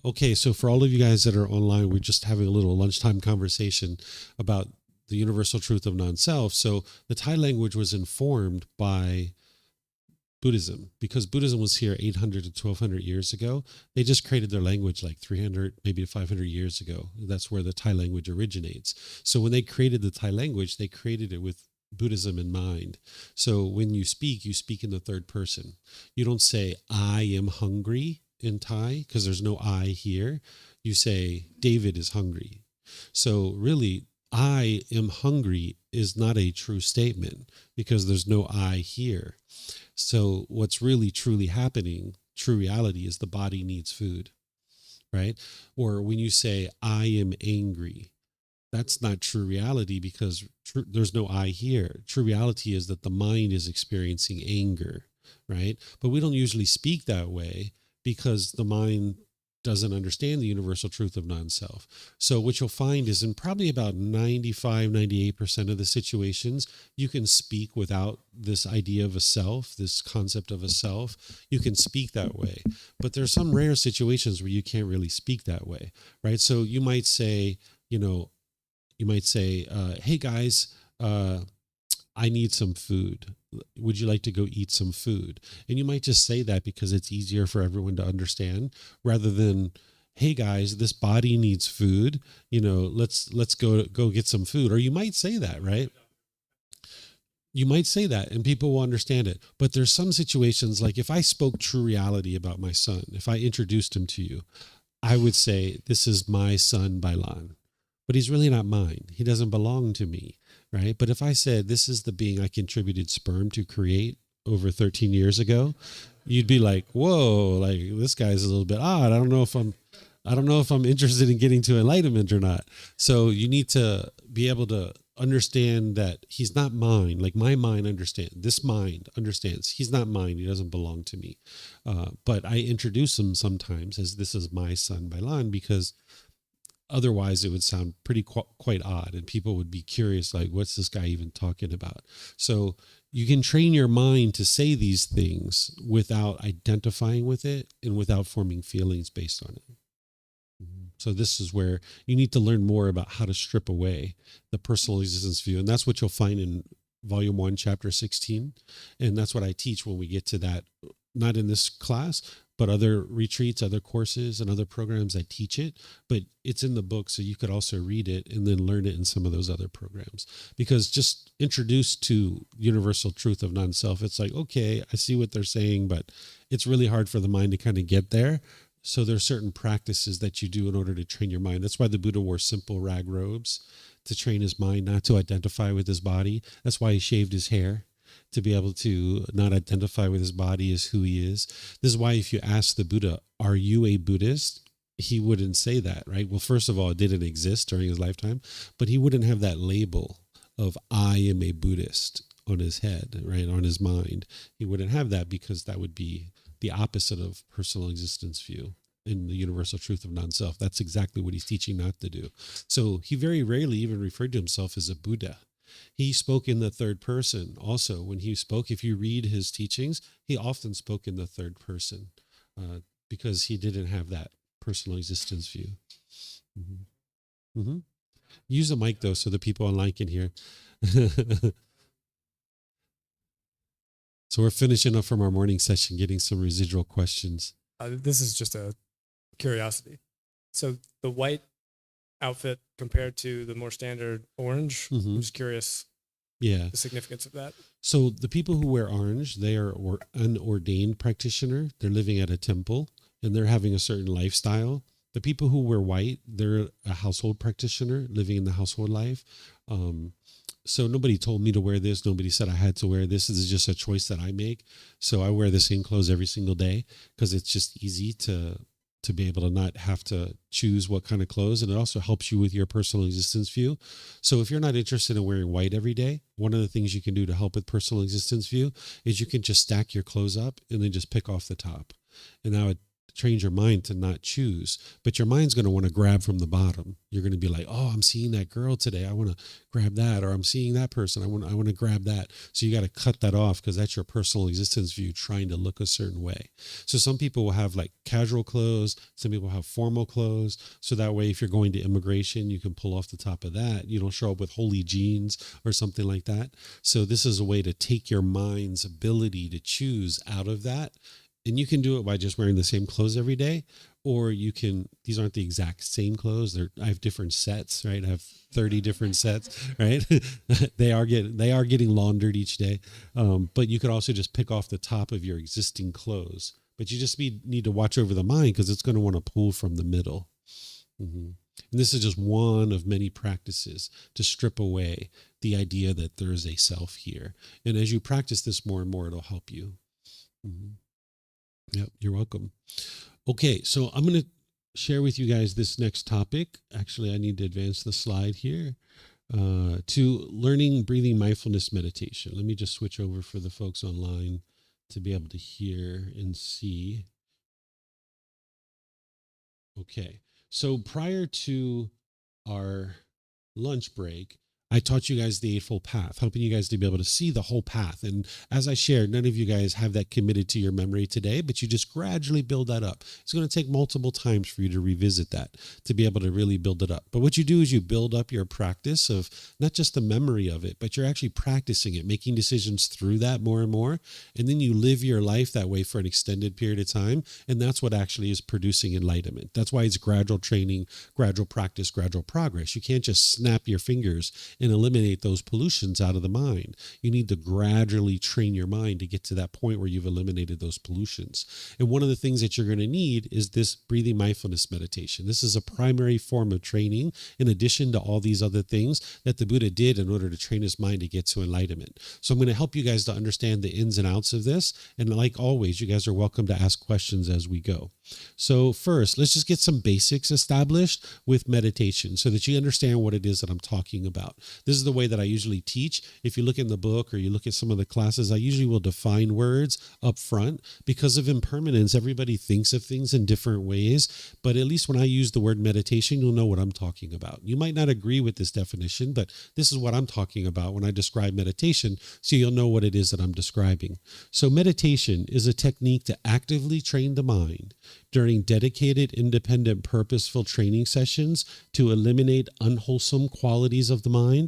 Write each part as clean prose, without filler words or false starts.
Okay, so for all of you guys that are online, we're just having a little lunchtime conversation about the universal truth of non-self. So the Thai language was informed by Buddhism because Buddhism was here 800 to 1200 years ago. They just created their language like 300, maybe 500 years ago. That's where the Thai language originates. So when they created the Thai language, they created it with Buddhism in mind. So when you speak in the third person. You don't say, I am hungry in Thai because there's no I here. You say, David is hungry. So really, I am hungry is not a true statement because there's no I here. So what's really truly happening, true reality, is the body needs food, right? Or when you say, I am angry, that's not true reality because there's no I here. True reality is that the mind is experiencing anger, right? But we don't usually speak that way because the mind doesn't understand the universal truth of non-self. So what you'll find is in probably about 95, 98% of the situations, you can speak without this idea of a self, this concept of a self. You can speak that way. But there's some rare situations where you can't really speak that way, right? So you might say, hey guys, I need some food. Would you like to go eat some food? And you might just say that because it's easier for everyone to understand rather than, hey guys, this body needs food. Let's go get some food. Or you might say that, right? You might say that and people will understand it. But there's some situations like if I spoke true reality about my son, if I introduced him to you, I would say, this is my son, Bailan. But he's really not mine. He doesn't belong to me, right? But if I said, this is the being I contributed sperm to create over 13 years ago, you'd be like, whoa, like this guy's a little bit odd. I don't know if I'm interested in getting to enlightenment or not. So you need to be able to understand that he's not mine. Like my mind understands, this mind understands he's not mine. He doesn't belong to me. But I introduce him sometimes as this is my son, Bailan, because otherwise it would sound pretty quite odd and people would be curious, like, what's this guy even talking about? So you can train your mind to say these things without identifying with it and without forming feelings based on it. So this is where you need to learn more about how to strip away the personal existence view. And that's what you'll find in volume 1, chapter 16. And that's what I teach when we get to that, not in this class, but other retreats, other courses, and other programs that teach it. But it's in the book, so you could also read it and then learn it in some of those other programs. Because just introduced to universal truth of non-self, it's like, okay, I see what they're saying, but it's really hard for the mind to kind of get there. So there are certain practices that you do in order to train your mind. That's why the Buddha wore simple rag robes, to train his mind not to identify with his body. That's why he shaved his hair, to be able to not identify with his body as who he is. This is why if you ask the Buddha, are you a Buddhist? He wouldn't say that, right? Well, first of all, it didn't exist during his lifetime, but he wouldn't have that label of I am a Buddhist on his head, right? On his mind. He wouldn't have that because that would be the opposite of personal existence view in the universal truth of non-self. That's exactly what he's teaching not to do. So he very rarely even referred to himself as a Buddha. He spoke in the third person also. When he spoke, if you read his teachings, he often spoke in the third person because he didn't have that personal existence view. Mm-hmm. Mm-hmm. Use the mic, though, so the people online can hear. So we're finishing up from our morning session, getting some residual questions. This is just a curiosity. So the white outfit compared to the more standard orange, I'm just curious. Yeah. The significance of that. So the people who wear orange, they are an ordained practitioner. They're living at a temple and they're having a certain lifestyle. The people who wear white, they're a household practitioner living in the household life. So nobody told me to wear this. Nobody said I had to wear this. This is just a choice that I make. So I wear the same clothes every single day because it's just easy to be able to not have to choose what kind of clothes. And it also helps you with your personal existence view. So if you're not interested in wearing white every day, one of the things you can do to help with personal existence view is you can just stack your clothes up and then just pick off the top. And now it trained your mind to not choose, but your mind's going to want to grab from the bottom. You're going to be like, oh, I'm seeing that girl today, I want to grab that. Or I'm seeing that person, I want to grab that. So you got to cut that off, because that's your personal existence view trying to look a certain way. So some people will have like casual clothes, some people have formal clothes, so that way if you're going to immigration, you can pull off the top of that. You don't show up with holy jeans or something like that. So this is a way to take your mind's ability to choose out of that. And you can do it by just wearing the same clothes every day, or you can, these aren't the exact same clothes. I have different sets, right? I have 30 different sets, right? they are getting laundered each day. But you could also just pick off the top of your existing clothes, but you just need to watch over the mind, because it's going to want to pull from the middle. Mm-hmm. And this is just one of many practices to strip away the idea that there is a self here. And as you practice this more and more, it'll help you. Mm-hmm. Yep, you're welcome. Okay, so I'm going to share with you guys this next topic. Actually, I need to advance the slide here to learning breathing mindfulness meditation. Let me just switch over for the folks online to be able to hear and see. Okay, so prior to our lunch break, I taught you guys the Eightfold Path, helping you guys to be able to see the whole path. And as I shared, none of you guys have that committed to your memory today, but you just gradually build that up. It's going to take multiple times for you to revisit that, to be able to really build it up. But what you do is you build up your practice of not just the memory of it, but you're actually practicing it, making decisions through that more and more. And then you live your life that way for an extended period of time. And that's what actually is producing enlightenment. That's why it's gradual training, gradual practice, gradual progress. You can't just snap your fingers and eliminate those pollutions out of the mind. You need to gradually train your mind to get to that point where you've eliminated those pollutions. And one of the things that you're going to need is this breathing mindfulness meditation. This is a primary form of training in addition to all these other things that the Buddha did in order to train his mind to get to enlightenment. So I'm going to help you guys to understand the ins and outs of this. And like always, you guys are welcome to ask questions as we go. So first, let's just get some basics established with meditation so that you understand what it is that I'm talking about. This is the way that I usually teach. If you look in the book or you look at some of the classes, I usually will define words up front. Because of impermanence, everybody thinks of things in different ways. But at least when I use the word meditation, you'll know what I'm talking about. You might not agree with this definition, but this is what I'm talking about when I describe meditation, so you'll know what it is that I'm describing. So meditation is a technique to actively train the mind during dedicated, independent, purposeful training sessions to eliminate unwholesome qualities of the mind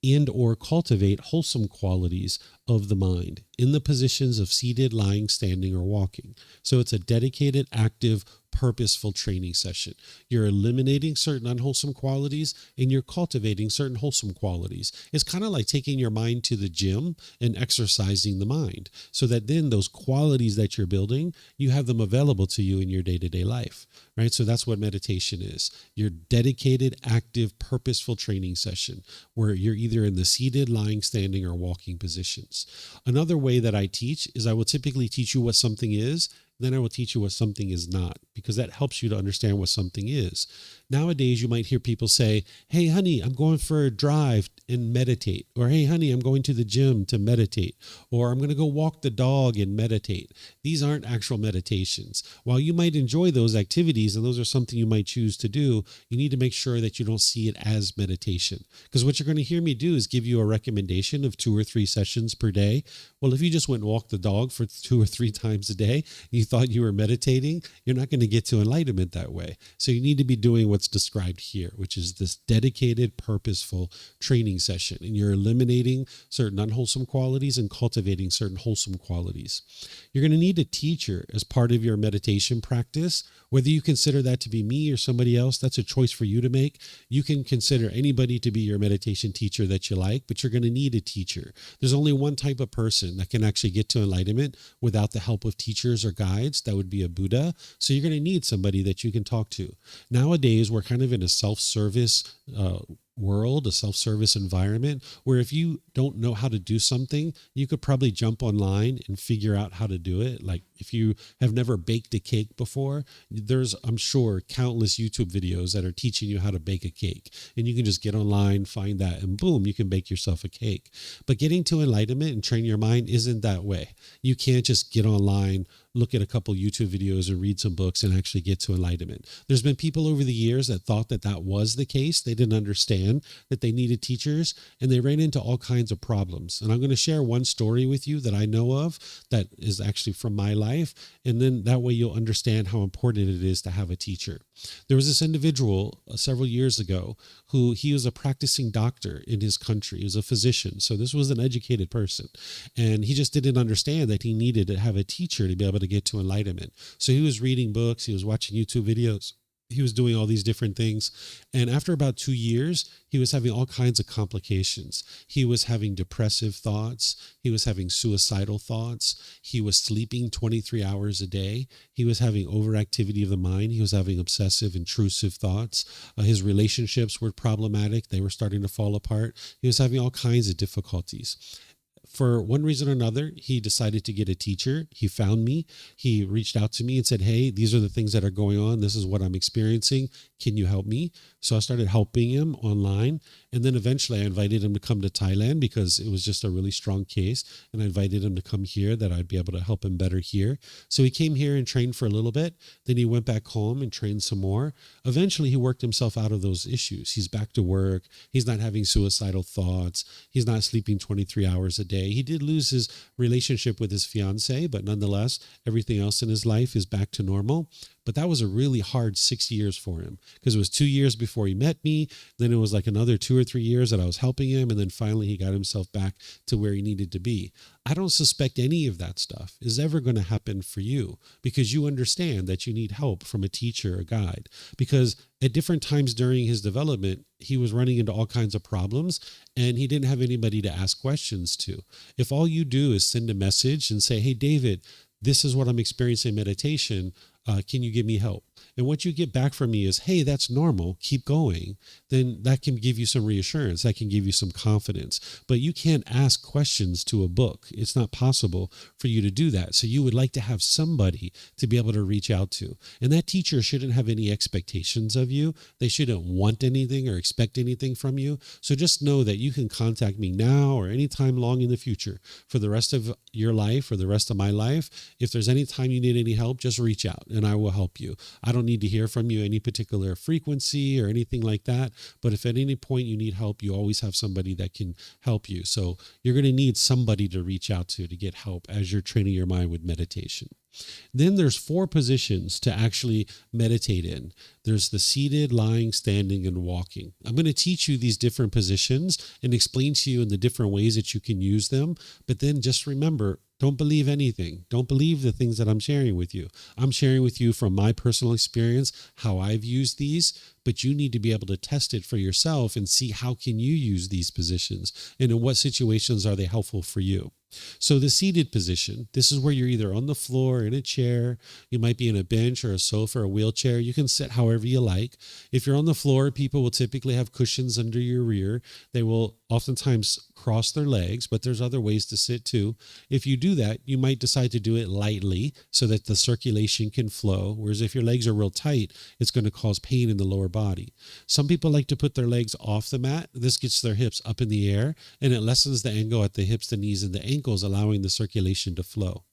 and or cultivate wholesome qualities of the mind in the positions of seated, lying, standing, or walking. So it's a dedicated, active, purposeful training session. You're eliminating certain unwholesome qualities and you're cultivating certain wholesome qualities. It's kind of like taking your mind to the gym and exercising the mind so that then those qualities that you're building, you have them available to you in your day-to-day life, right? So that's what meditation is. Your dedicated, active, purposeful training session where you're either in the seated, lying, standing, or walking positions. Another way that I teach is I will typically teach you what something is, then I will teach you what something is not, because that helps you to understand what something is. Nowadays, you might hear people say, hey, honey, I'm going for a drive and meditate. Or, hey, honey, I'm going to the gym to meditate. Or, I'm going to go walk the dog and meditate. These aren't actual meditations. While you might enjoy those activities, and those are something you might choose to do, you need to make sure that you don't see it as meditation. Because what you're going to hear me do is give you a recommendation of 2 or 3 sessions per day. Well, if you just went and walked the dog for 2 or 3 times a day, you thought you were meditating, you're not going to get to enlightenment that way. So you need to be doing what's described here, which is this dedicated, purposeful training session. And you're eliminating certain unwholesome qualities and cultivating certain wholesome qualities. You're going to need a teacher as part of your meditation practice. Whether you consider that to be me or somebody else, that's a choice for you to make. You can consider anybody to be your meditation teacher that you like, but you're going to need a teacher. There's only one type of person that can actually get to enlightenment without the help of teachers or guides. That would be a Buddha. So you're going to need somebody that you can talk to. Nowadays, we're kind of in a self-service world, a self-service environment, where if you don't know how to do something, you could probably jump online and figure out how to do it like If you have never baked a cake before, there's, I'm sure, countless YouTube videos that are teaching you how to bake a cake. And you can just get online, find that, and boom, you can bake yourself a cake. But getting to enlightenment and train your mind isn't that way. You can't just get online, look at a couple YouTube videos and read some books and actually get to enlightenment. There's been people over the years that thought that that was the case. They didn't understand that they needed teachers, and they ran into all kinds of problems. And I'm going to share one story with you that I know of that is actually from my life. And then that way you'll understand how important it is to have a teacher. There was this individual several years ago who he was a practicing doctor in his country. He was a physician. So this was an educated person. And he just didn't understand that he needed to have a teacher to be able to get to enlightenment. So he was reading books, he was watching YouTube videos, he was doing all these different things. And after about 2 years, he was having all kinds of complications. He was having depressive thoughts. He was having suicidal thoughts. He was sleeping 23 hours a day. He was having overactivity of the mind. He was having obsessive, intrusive thoughts. His relationships were problematic. They were starting to fall apart. He was having all kinds of difficulties. For one reason or another, he decided to get a teacher. He found me. He reached out to me and said, hey, these are the things that are going on. This is what I'm experiencing. Can you help me? So I started helping him online. And then eventually I invited him to come to Thailand because it was just a really strong case. And I invited him to come here, that I'd be able to help him better here. So he came here and trained for a little bit. Then he went back home and trained some more. Eventually he worked himself out of those issues. He's back to work. He's not having suicidal thoughts. He's not sleeping 23 hours a day. He did lose his relationship with his fiance, but nonetheless, everything else in his life is back to normal. But that was a really hard 6 years for him, because it was 2 years before he met me. Then it was like another 2 or 3 years that I was helping him. And then finally he got himself back to where he needed to be. I don't suspect any of that stuff is ever going to happen for you, because you understand that you need help from a teacher, a guide, because at different times during his development, he was running into all kinds of problems and he didn't have anybody to ask questions to. If all you do is send a message and say, hey, David, this is what I'm experiencing in meditation. Can you give me help? And what you get back from me is, hey, that's normal, keep going. Then that can give you some reassurance. That can give you some confidence. But you can't ask questions to a book. It's not possible for you to do that. So you would like to have somebody to be able to reach out to. And that teacher shouldn't have any expectations of you. They shouldn't want anything or expect anything from you. So just know that you can contact me now or anytime long in the future for the rest of your life or the rest of my life. If there's any time you need any help, just reach out and I will help you. I don't need to hear from you any particular frequency or anything like that. But if at any point you need help, you always have somebody that can help you. So you're going to need somebody to reach out to get help as you're training your mind with meditation. Then there's 4 positions to actually meditate in. There's the seated, lying, standing, and walking. I'm going to teach you these different positions and explain to you in the different ways that you can use them. But then just remember, don't believe anything. Don't believe the things that I'm sharing with you. I'm sharing with you from my personal experience, how I've used these, but you need to be able to test it for yourself and see how can you use these positions and in what situations are they helpful for you. So the seated position, this is where you're either on the floor, in a chair, you might be in a bench or a sofa or a wheelchair. You can sit however you like. If you're on the floor, people will typically have cushions under your rear. They will oftentimes cross their legs, but there's other ways to sit too. If you do that, you might decide to do it lightly so that the circulation can flow. Whereas if your legs are real tight, it's going to cause pain in the lower body. Some people like to put their legs off the mat. This gets their hips up in the air and it lessens the angle at the hips, the knees, and the ankles, allowing the circulation to flow.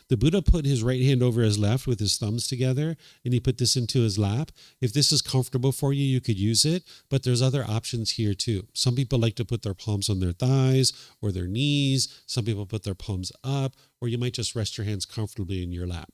The Buddha put his right hand over his left with his thumbs together, and he put this into his lap. If this is comfortable for you, you could use it, but there's other options here too. Some people like to put their palms on their thighs or their knees. Some people put their palms up, or you might just rest your hands comfortably in your lap.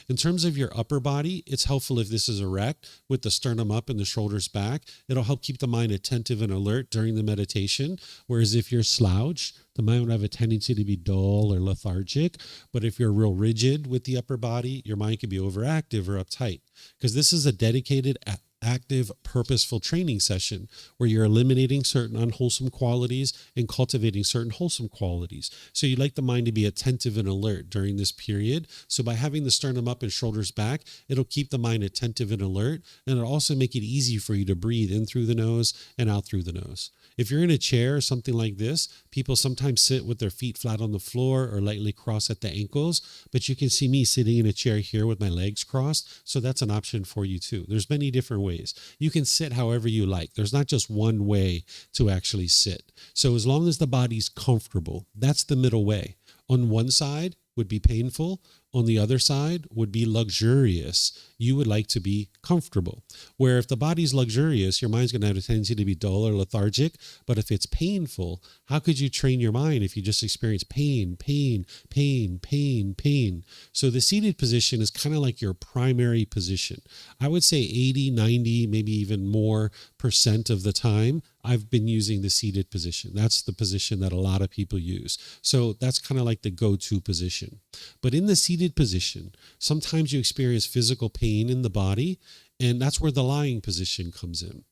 In terms of your upper body, it's helpful if this is erect with the sternum up and the shoulders back. It'll help keep the mind attentive and alert during the meditation. Whereas if you're slouched, the mind would have a tendency to be dull or lethargic. But if you're real rigid with the upper body, your mind can be overactive or uptight, because this is a dedicated active, purposeful training session where you're eliminating certain unwholesome qualities and cultivating certain wholesome qualities. So you'd like the mind to be attentive and alert during this period. So by having the sternum up and shoulders back, it'll keep the mind attentive and alert, and it'll also make it easy for you to breathe in through the nose and out through the nose. If you're in a chair or something like this, people sometimes sit with their feet flat on the floor or lightly cross at the ankles, but you can see me sitting in a chair here with my legs crossed, so that's an option for you too. There's many different ways. You can sit however you like. There's not just one way to actually sit. So as long as the body's comfortable, that's the middle way. On one side would be painful. On the other side would be luxurious. You would like to be comfortable. Where if the body's luxurious, your mind's going to have a tendency to be dull or lethargic. But if it's painful, how could you train your mind if you just experience pain, pain, pain, pain, pain? So the seated position is kind of like your primary position. I would say 80, 90, maybe even more % of the time, I've been using the seated position. That's the position that a lot of people use. So that's kind of like the go-to position. But in the seated position, sometimes you experience physical pain in the body, and that's where the lying position comes in.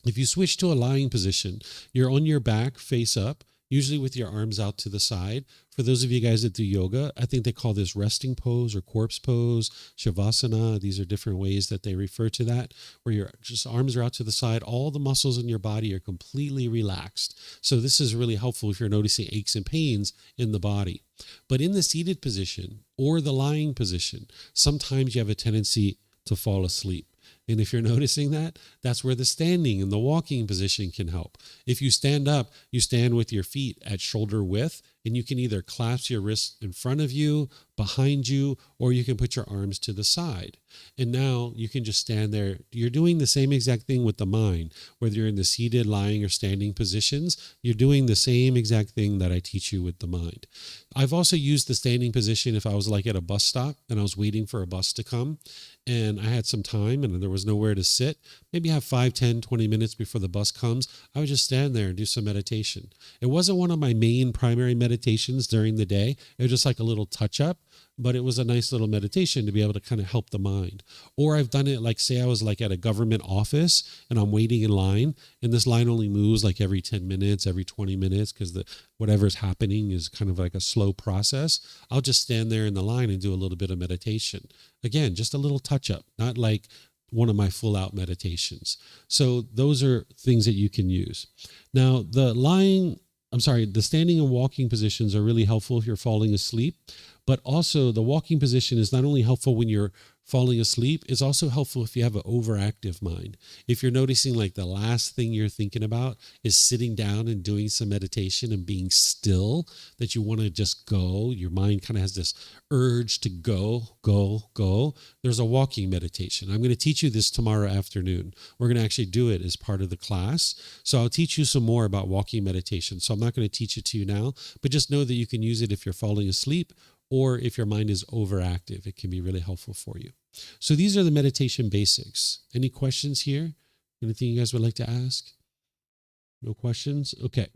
If you switch to a lying position, you're on your back, face up, usually with your arms out to the side. For those of you guys that do yoga, I think they call this resting pose or corpse pose, shavasana. These are different ways that they refer to that, where your just arms are out to the side. All the muscles in your body are completely relaxed. So this is really helpful if you're noticing aches and pains in the body. But in the seated position or the lying position, sometimes you have a tendency to fall asleep. And if you're noticing that, that's where the standing and the walking position can help. If you stand up, you stand with your feet at shoulder width, and you can either clasp your wrists in front of you, behind you, or you can put your arms to the side. And now you can just stand there. You're doing the same exact thing with the mind. Whether you're in the seated, lying, or standing positions, you're doing the same exact thing that I teach you with the mind. I've also used the standing position if I was like at a bus stop and I was waiting for a bus to come and I had some time and there was nowhere to sit. Maybe have 5, 10, 20 minutes before the bus comes. I would just stand there and do some meditation. It wasn't one of my main primary meditations during the day. It was just like a little touch up, but it was a nice little meditation to be able to kind of help the mind. Or I've done it like, say I was like at a government office and I'm waiting in line and this line only moves like every 10 minutes, every 20 minutes because whatever's happening is kind of like a slow process. I'll just stand there in the line and do a little bit of meditation. Again, just a little touch up, not like one of my full out meditations. So those are things that you can use. Now, the standing and walking positions are really helpful if you're falling asleep, but also the walking position is not only helpful when you're falling asleep, it's also helpful if you have an overactive mind. If you're noticing like the last thing you're thinking about is sitting down and doing some meditation and being still, that you want to just go, your mind kind of has this urge to go, go, go. There's a walking meditation. I'm going to teach you this tomorrow afternoon. We're going to actually do it as part of the class. So I'll teach you some more about walking meditation. So I'm not going to teach it to you now, but just know that you can use it if you're falling asleep or if your mind is overactive. It can be really helpful for you. So these are the meditation basics. Any questions here? Anything you guys would like to ask? No questions? Okay.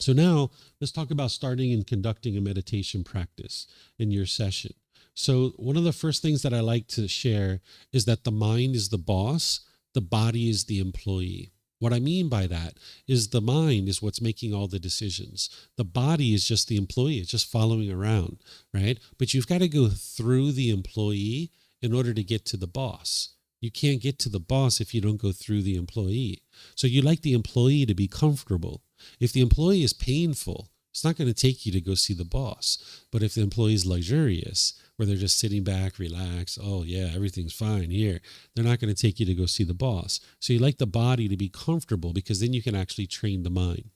So now let's talk about starting and conducting a meditation practice in your session. So one of the first things that I like to share is that the mind is the boss, the body is the employee. What I mean by that is the mind is what's making all the decisions. The body is just the employee. It's just following around, right? But you've got to go through the employee in order to get to the boss. You can't get to the boss if you don't go through the employee. So you like the employee to be comfortable. If the employee is painful, it's not going to take you to go see the boss. But if the employee is luxurious, where they're just sitting back, relaxed, oh yeah, everything's fine here, they're not going to take you to go see the boss. So you like the body to be comfortable because then you can actually train the mind.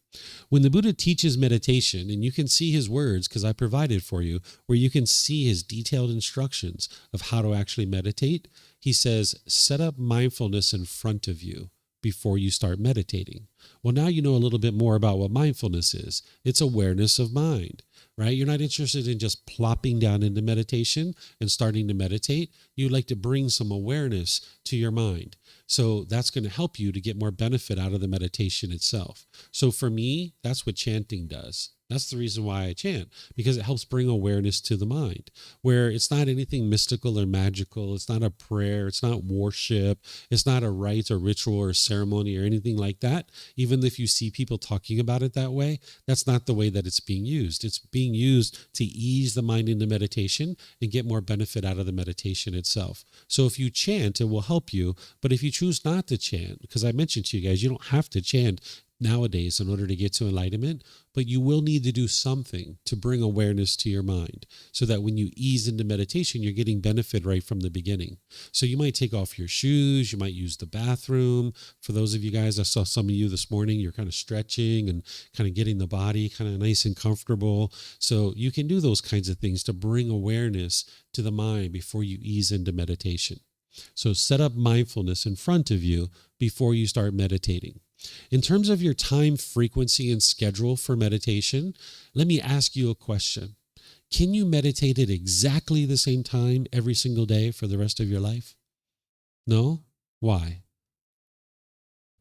When the Buddha teaches meditation, and you can see his words because I provided for you, where you can see his detailed instructions of how to actually meditate, he says, set up mindfulness in front of you before you start meditating. Well, now you know a little bit more about what mindfulness is. It's awareness of mind, right? You're not interested in just plopping down into meditation and starting to meditate. You'd like to bring some awareness to your mind. So that's going to help you to get more benefit out of the meditation itself. So for me, that's what chanting does. That's the reason why I chant, because it helps bring awareness to the mind, where it's not anything mystical or magical. It's not a prayer. It's not worship. It's not a rite or ritual or ceremony or anything like that. Even if you see people talking about it that way, that's not the way that it's being used. It's being used to ease the mind into meditation and get more benefit out of the meditation itself. So if you chant, it will help you. But if you choose not to chant, because I mentioned to you guys, you don't have to chant nowadays in order to get to enlightenment, but you will need to do something to bring awareness to your mind so that when you ease into meditation, you're getting benefit right from the beginning. So you might take off your shoes, you might use the bathroom. For those of you guys, I saw some of you this morning, you're kind of stretching and kind of getting the body kind of nice and comfortable. So you can do those kinds of things to bring awareness to the mind before you ease into meditation. So set up mindfulness in front of you before you start meditating. In terms of your time, frequency, and schedule for meditation, let me ask you a question. Can you meditate at exactly the same time every single day for the rest of your life? No? Why?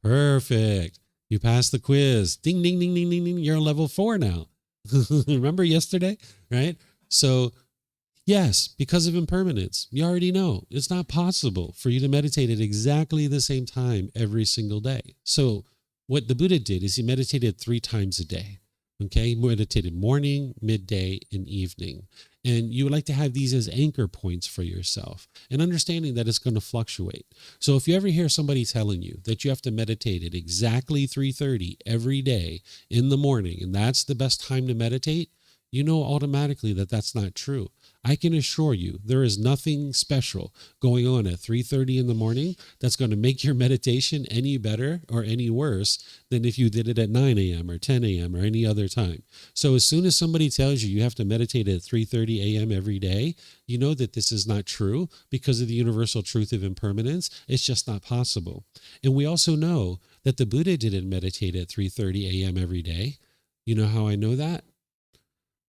Perfect. You passed the quiz. Ding, ding, ding, ding, ding, ding. You're on level 4 now. Remember yesterday, right? So yes, because of impermanence. You already know it's not possible for you to meditate at exactly the same time every single day. So what the Buddha did is he meditated 3 times a day. Okay, he meditated morning, midday, and evening. And you would like to have these as anchor points for yourself and understanding that it's going to fluctuate. So if you ever hear somebody telling you that you have to meditate at exactly 3:30 every day in the morning, and that's the best time to meditate, you know automatically that that's not true. I can assure you there is nothing special going on at 3:30 in the morning that's going to make your meditation any better or any worse than if you did it at 9 a.m. or 10 a.m. or any other time. So as soon as somebody tells you you have to meditate at 3:30 a.m. every day, you know that this is not true because of the universal truth of impermanence. It's just not possible. And we also know that the Buddha didn't meditate at 3:30 a.m. every day. You know how I know that?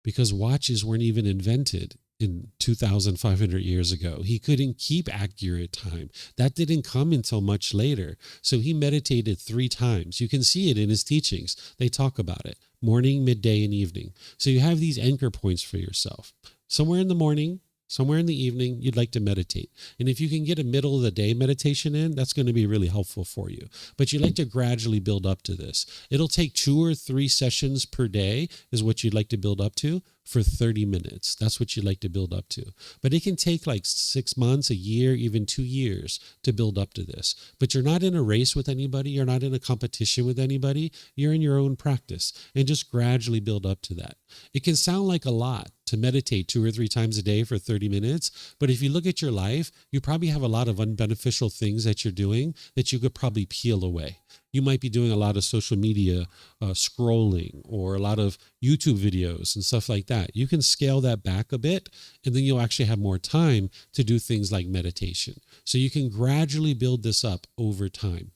Because watches weren't even invented in 2,500 years ago. He couldn't keep accurate time. That didn't come until much later. So he meditated 3 times. You can see it in his teachings. They talk about it, morning, midday, and evening. So you have these anchor points for yourself. Somewhere in the morning, somewhere in the evening, you'd like to meditate. And if you can get a middle of the day meditation in, that's going to be really helpful for you. But you'd like to gradually build up to this. It'll take 2 or 3 sessions per day is what you'd like to build up to for 30 minutes. That's what you'd like to build up to. But it can take like 6 months, a year, even 2 years to build up to this. But you're not in a race with anybody. You're not in a competition with anybody. You're in your own practice and just gradually build up to that. It can sound like a lot to meditate 2 or 3 times a day for 30 minutes. But if you look at your life, you probably have a lot of unbeneficial things that you're doing that you could probably peel away. You might be doing a lot of social media scrolling or a lot of YouTube videos and stuff like that. You can scale that back a bit, and then you'll actually have more time to do things like meditation. So you can gradually build this up over time.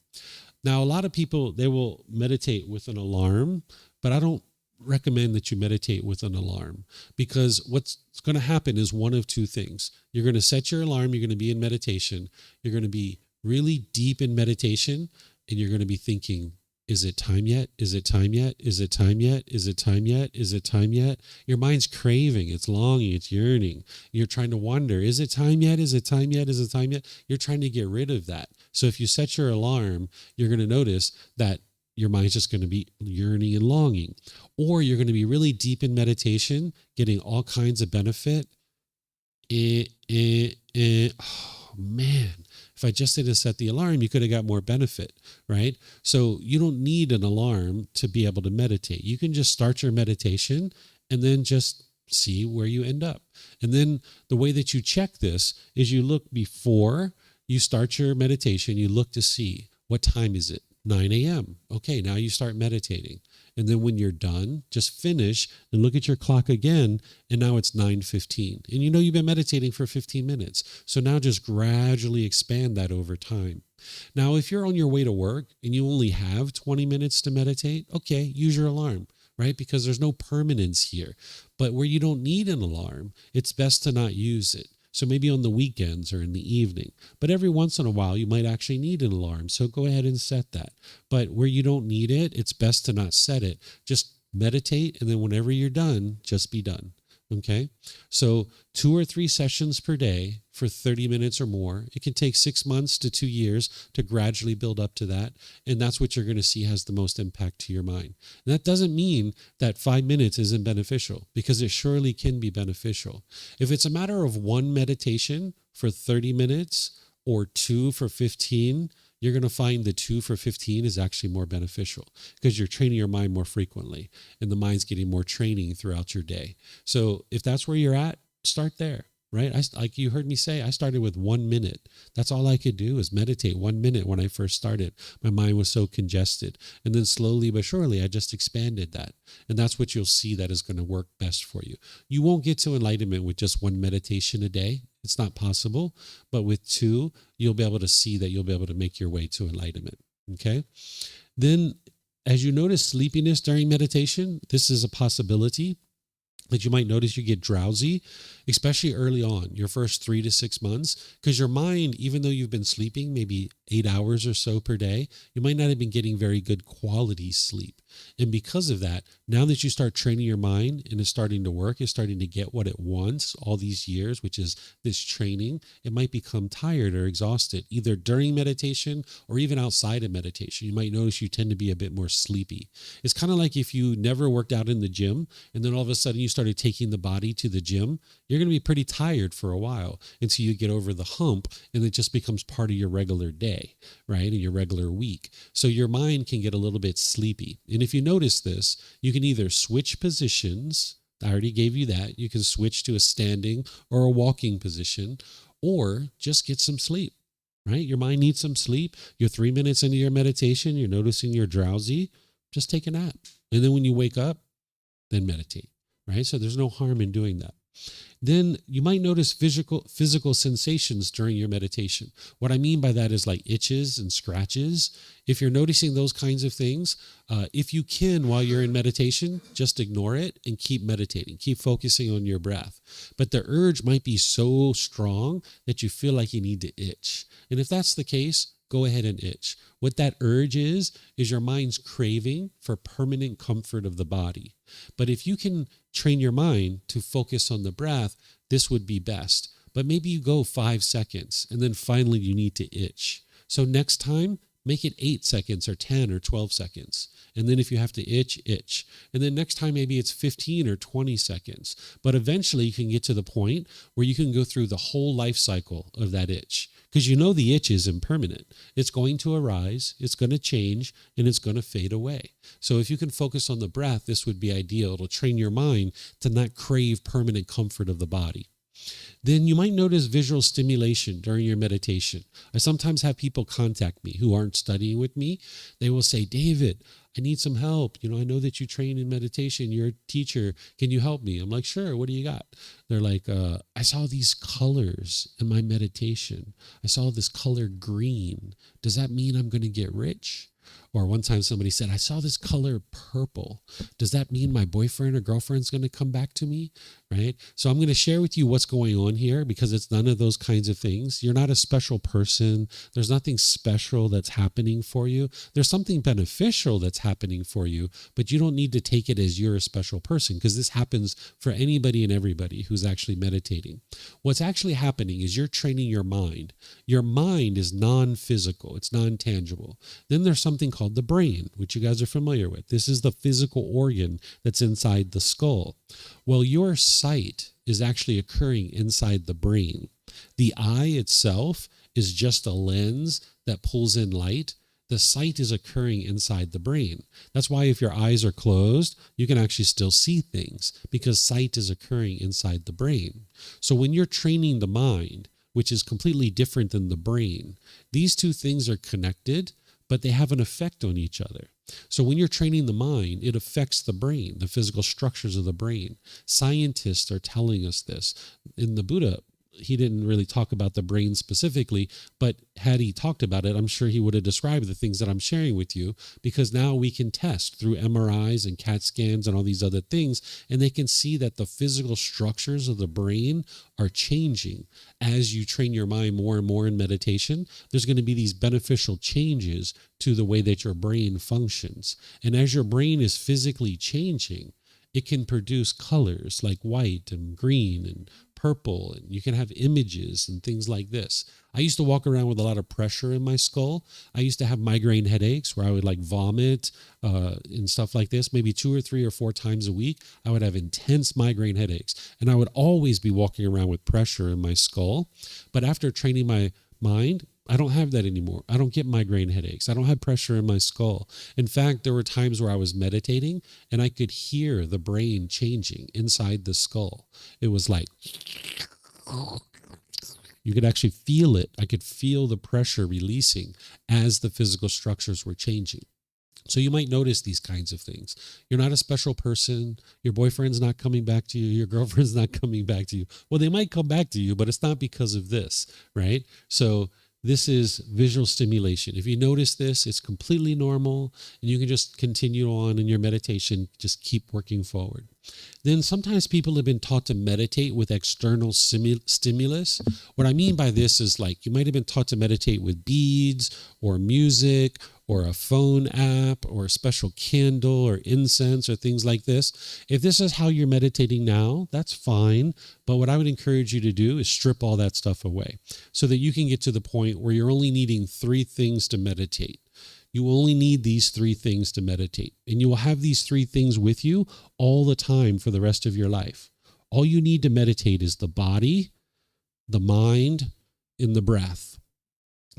Now, a lot of people, they will meditate with an alarm, but I don't recommend that you meditate with an alarm, because what's going to happen is one of 2 things. You're going to set your alarm. You're going to be in meditation. You're going to be really deep in meditation, and you're going to be thinking, is it time yet? Is it time yet? Is it time yet? Is it time yet? Is it time yet? Your mind's craving, it's longing, it's yearning. You're trying to wonder, is it time yet? Is it time yet? Is it time yet? You're trying to get rid of that. So if you set your alarm, you're going to notice that your mind's just going to be yearning and longing. Or you're going to be really deep in meditation, getting all kinds of benefit. Oh, man. If I just didn't set the alarm, you could have got more benefit, right? So you don't need an alarm to be able to meditate. You can just start your meditation and then just see where you end up. And then the way that you check this is you look before you start your meditation, you look to see what time is it? 9 a.m. Okay, now you start meditating. And then when you're done, just finish and look at your clock again. And now it's 9:15. And you know you've been meditating for 15 minutes. So now just gradually expand that over time. Now, if you're on your way to work and you only have 20 minutes to meditate, okay, use your alarm, right? Because there's no permanence here. But where you don't need an alarm, it's best to not use it. So maybe on the weekends or in the evening. But every once in a while, you might actually need an alarm. So go ahead and set that. But where you don't need it, it's best to not set it. Just meditate, and then whenever you're done, just be done. Okay. So 2 or 3 sessions per day for 30 minutes or more. It can take 6 months to 2 years to gradually build up to that. And that's what you're going to see has the most impact to your mind. And that doesn't mean that 5 minutes isn't beneficial, because it surely can be beneficial. If it's a matter of one meditation for 30 minutes or 2 for 15, you're going to find the 2 for 15 is actually more beneficial, because you're training your mind more frequently and the mind's getting more training throughout your day. So if that's where you're at, start there, right? Like you heard me say, I started with 1 minute. That's all I could do is meditate 1 minute when I first started. My mind was so congested. And then slowly but surely, I just expanded that. And that's what you'll see that is going to work best for you. You won't get to enlightenment with just 1 meditation a day. It's not possible. But with 2, you'll be able to see that you'll be able to make your way to enlightenment. Okay? Then as you notice sleepiness during meditation, this is a possibility that you might notice you get drowsy, especially early on, your first 3 to 6 months, because your mind, even though you've been sleeping maybe 8 hours or so per day, you might not have been getting very good quality sleep. And because of that, now that you start training your mind and it's starting to work, it's starting to get what it wants all these years, which is this training, it might become tired or exhausted, either during meditation or even outside of meditation. You might notice you tend to be a bit more sleepy. It's kind of like if you never worked out in the gym and then all of a sudden you started taking the body to the gym, you're going to be pretty tired for a while until you get over the hump and it just becomes part of your regular day, right? And your regular week. So your mind can get a little bit sleepy. And if you notice this, you can either switch positions. I already gave you that. You can switch to a standing or a walking position, or just get some sleep, right? Your mind needs some sleep. You're 3 minutes into your meditation. You're noticing you're drowsy. Just take a nap. And then when you wake up, then meditate, right? So there's no harm in doing that. Then you might notice physical sensations during your meditation. What I mean by that is like itches and scratches. If you're noticing those kinds of things, if you can, while you're in meditation, just ignore it and keep meditating. Keep focusing on your breath. But the urge might be so strong that you feel like you need to itch. And if that's the case, go ahead and itch. What that urge is your mind's craving for permanent comfort of the body. But if you can train your mind to focus on the breath, this would be best. But maybe you go 5 seconds and then finally you need to itch. So next time, make it 8 seconds or 10 or 12 seconds. And then if you have to itch, itch. And then next time, maybe it's 15 or 20 seconds. But eventually you can get to the point where you can go through the whole life cycle of that itch. Because you know the itch is impermanent. It's going to arise, it's going to change, and it's going to fade away. So if you can focus on the breath, this would be ideal. It'll train your mind to not crave permanent comfort of the body. Then you might notice visual stimulation during your meditation. I sometimes have people contact me who aren't studying with me. They will say, David, I need some help. I know that you train in meditation. You're a teacher. Can you help me? I'm like, sure. What do you got? They're like, I saw these colors in my meditation. I saw this color green. Does that mean I'm going to get rich? Or one time somebody said, I saw this color purple. Does that mean my boyfriend or girlfriend's going to come back to me? Right? So I'm going to share with you what's going on here, because it's none of those kinds of things. You're not a special person. There's nothing special that's happening for you. There's something beneficial that's happening for you, but you don't need to take it as you're a special person, because this happens for anybody and everybody who's actually meditating. What's actually happening is you're training your mind. Your mind is non-physical. It's non-tangible. Then there's something called the brain, which you guys are familiar with. This is the physical organ that's inside the skull. Well, your sight is actually occurring inside the brain. The eye itself is just a lens that pulls in light. The sight is occurring inside the brain. That's why if your eyes are closed, you can actually still see things, because sight is occurring inside the brain. So when you're training the mind, which is completely different than the brain, these two things are connected, but they have an effect on each other. So when you're training the mind, it affects the brain, the physical structures of the brain. Scientists are telling us this. In the Buddha he didn't really talk about the brain specifically, but had he talked about it, I'm sure he would have described the things that I'm sharing with you, because now we can test through MRIs and CAT scans and all these other things, and they can see that the physical structures of the brain are changing. As you train your mind more and more in meditation, there's going to be these beneficial changes to the way that your brain functions. And as your brain is physically changing, it can produce colors like white and green and purple, and you can have images and things like this. I used to walk around with a lot of pressure in my skull. I used to have migraine headaches where I would like vomit and stuff like this. Maybe 2 or 3 or 4 times a week, I would have intense migraine headaches, and I would always be walking around with pressure in my skull. But after training my mind, I don't have that anymore. I don't get migraine headaches. I don't have pressure in my skull. In fact, there were times where I was meditating and I could hear the brain changing inside the skull. It was like, you could actually feel it. I could feel the pressure releasing as the physical structures were changing. So you might notice these kinds of things. You're not a special person. Your boyfriend's not coming back to you. Your girlfriend's not coming back to you. Well, they might come back to you, but it's not because of this, right? So this is visual stimulation. If you notice this, it's completely normal, and you can just continue on in your meditation. Just keep working forward. Then sometimes people have been taught to meditate with external stimulus. What I mean by this is like you might have been taught to meditate with beads or music or a phone app or a special candle or incense or things like this. If this is how you're meditating now, that's fine. But what I would encourage you to do is strip all that stuff away so that you can get to the point where you're only needing 3 things to meditate. You only need these 3 things to meditate, and you will have these 3 things with you all the time for the rest of your life. All you need to meditate is the body, the mind, and the breath.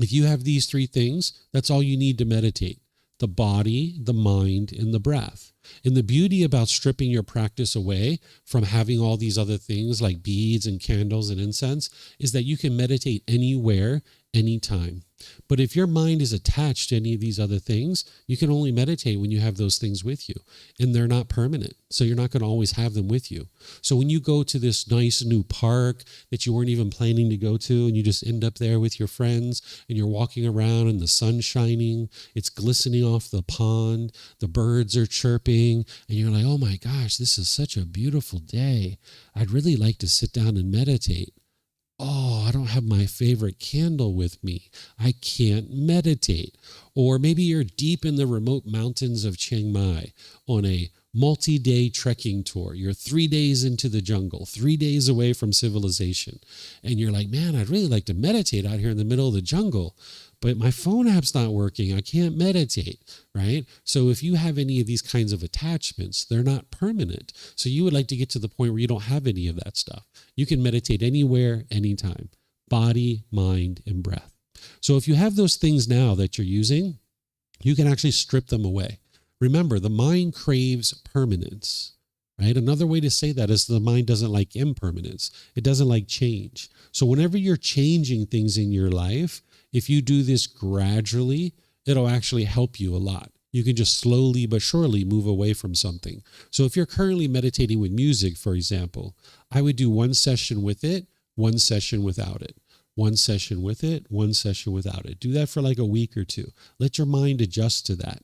If you have these 3 things, that's all you need to meditate: the body, the mind, and the breath. And the beauty about stripping your practice away from having all these other things like beads and candles and incense is that you can meditate anywhere, anytime. But if your mind is attached to any of these other things, you can only meditate when you have those things with you, and they're not permanent. So you're not going to always have them with you. So when you go to this nice new park that you weren't even planning to go to, and you just end up there with your friends, and you're walking around and the sun's shining, it's glistening off the pond, the birds are chirping, and you're like, oh my gosh, this is such a beautiful day. I'd really like to sit down and meditate. Oh, I don't have my favorite candle with me. I can't meditate. Or maybe you're deep in the remote mountains of Chiang Mai on a multi-day trekking tour. You're 3 days into the jungle, 3 days away from civilization. And you're like, man, I'd really like to meditate out here in the middle of the jungle, but my phone app's not working. I can't meditate, right? So if you have any of these kinds of attachments, they're not permanent. So you would like to get to the point where you don't have any of that stuff. You can meditate anywhere, anytime. Body, mind, and breath. So if you have those things now that you're using, you can actually strip them away. Remember, the mind craves permanence, right? Another way to say that is the mind doesn't like impermanence. It doesn't like change. So whenever you're changing things in your life, if you do this gradually, it'll actually help you a lot. You can just slowly but surely move away from something. So if you're currently meditating with music, for example, I would do 1 session with it, 1 session without it. 1 session with it, 1 session without it. Do that for like a week or 2. Let your mind adjust to that.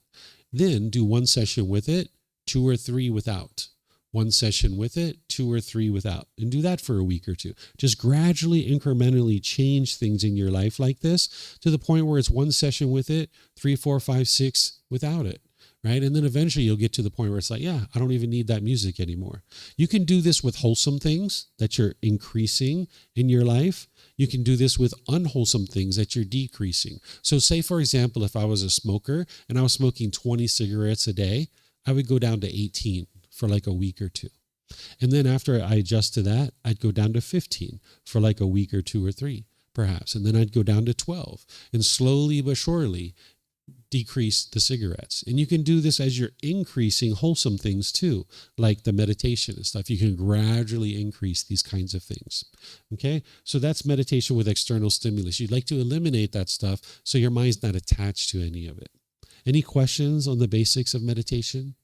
Then do 1 session with it, 2 or 3 without. 1 session with it, 2 or 3 without. And do that for a week or 2. Just gradually, incrementally change things in your life like this to the point where it's 1 session with it, 3, 4, 5, 6 without it. Right? And then eventually you'll get to the point where it's like, yeah, I don't even need that music anymore. You can do this with wholesome things that you're increasing in your life. You can do this with unwholesome things that you're decreasing. So say, for example, if I was a smoker and I was smoking 20 cigarettes a day, I would go down to 18 for like a week or 2. And then after I adjust to that, I'd go down to 15 for like a week or 2 or 3, perhaps. And then I'd go down to 12 and slowly but surely decrease the cigarettes. And you can do this as you're increasing wholesome things too, like the meditation and stuff. You can gradually increase these kinds of things. Okay. So that's meditation with external stimulus. You'd like to eliminate that stuff so your mind's not attached to any of it. Any questions on the basics of meditation?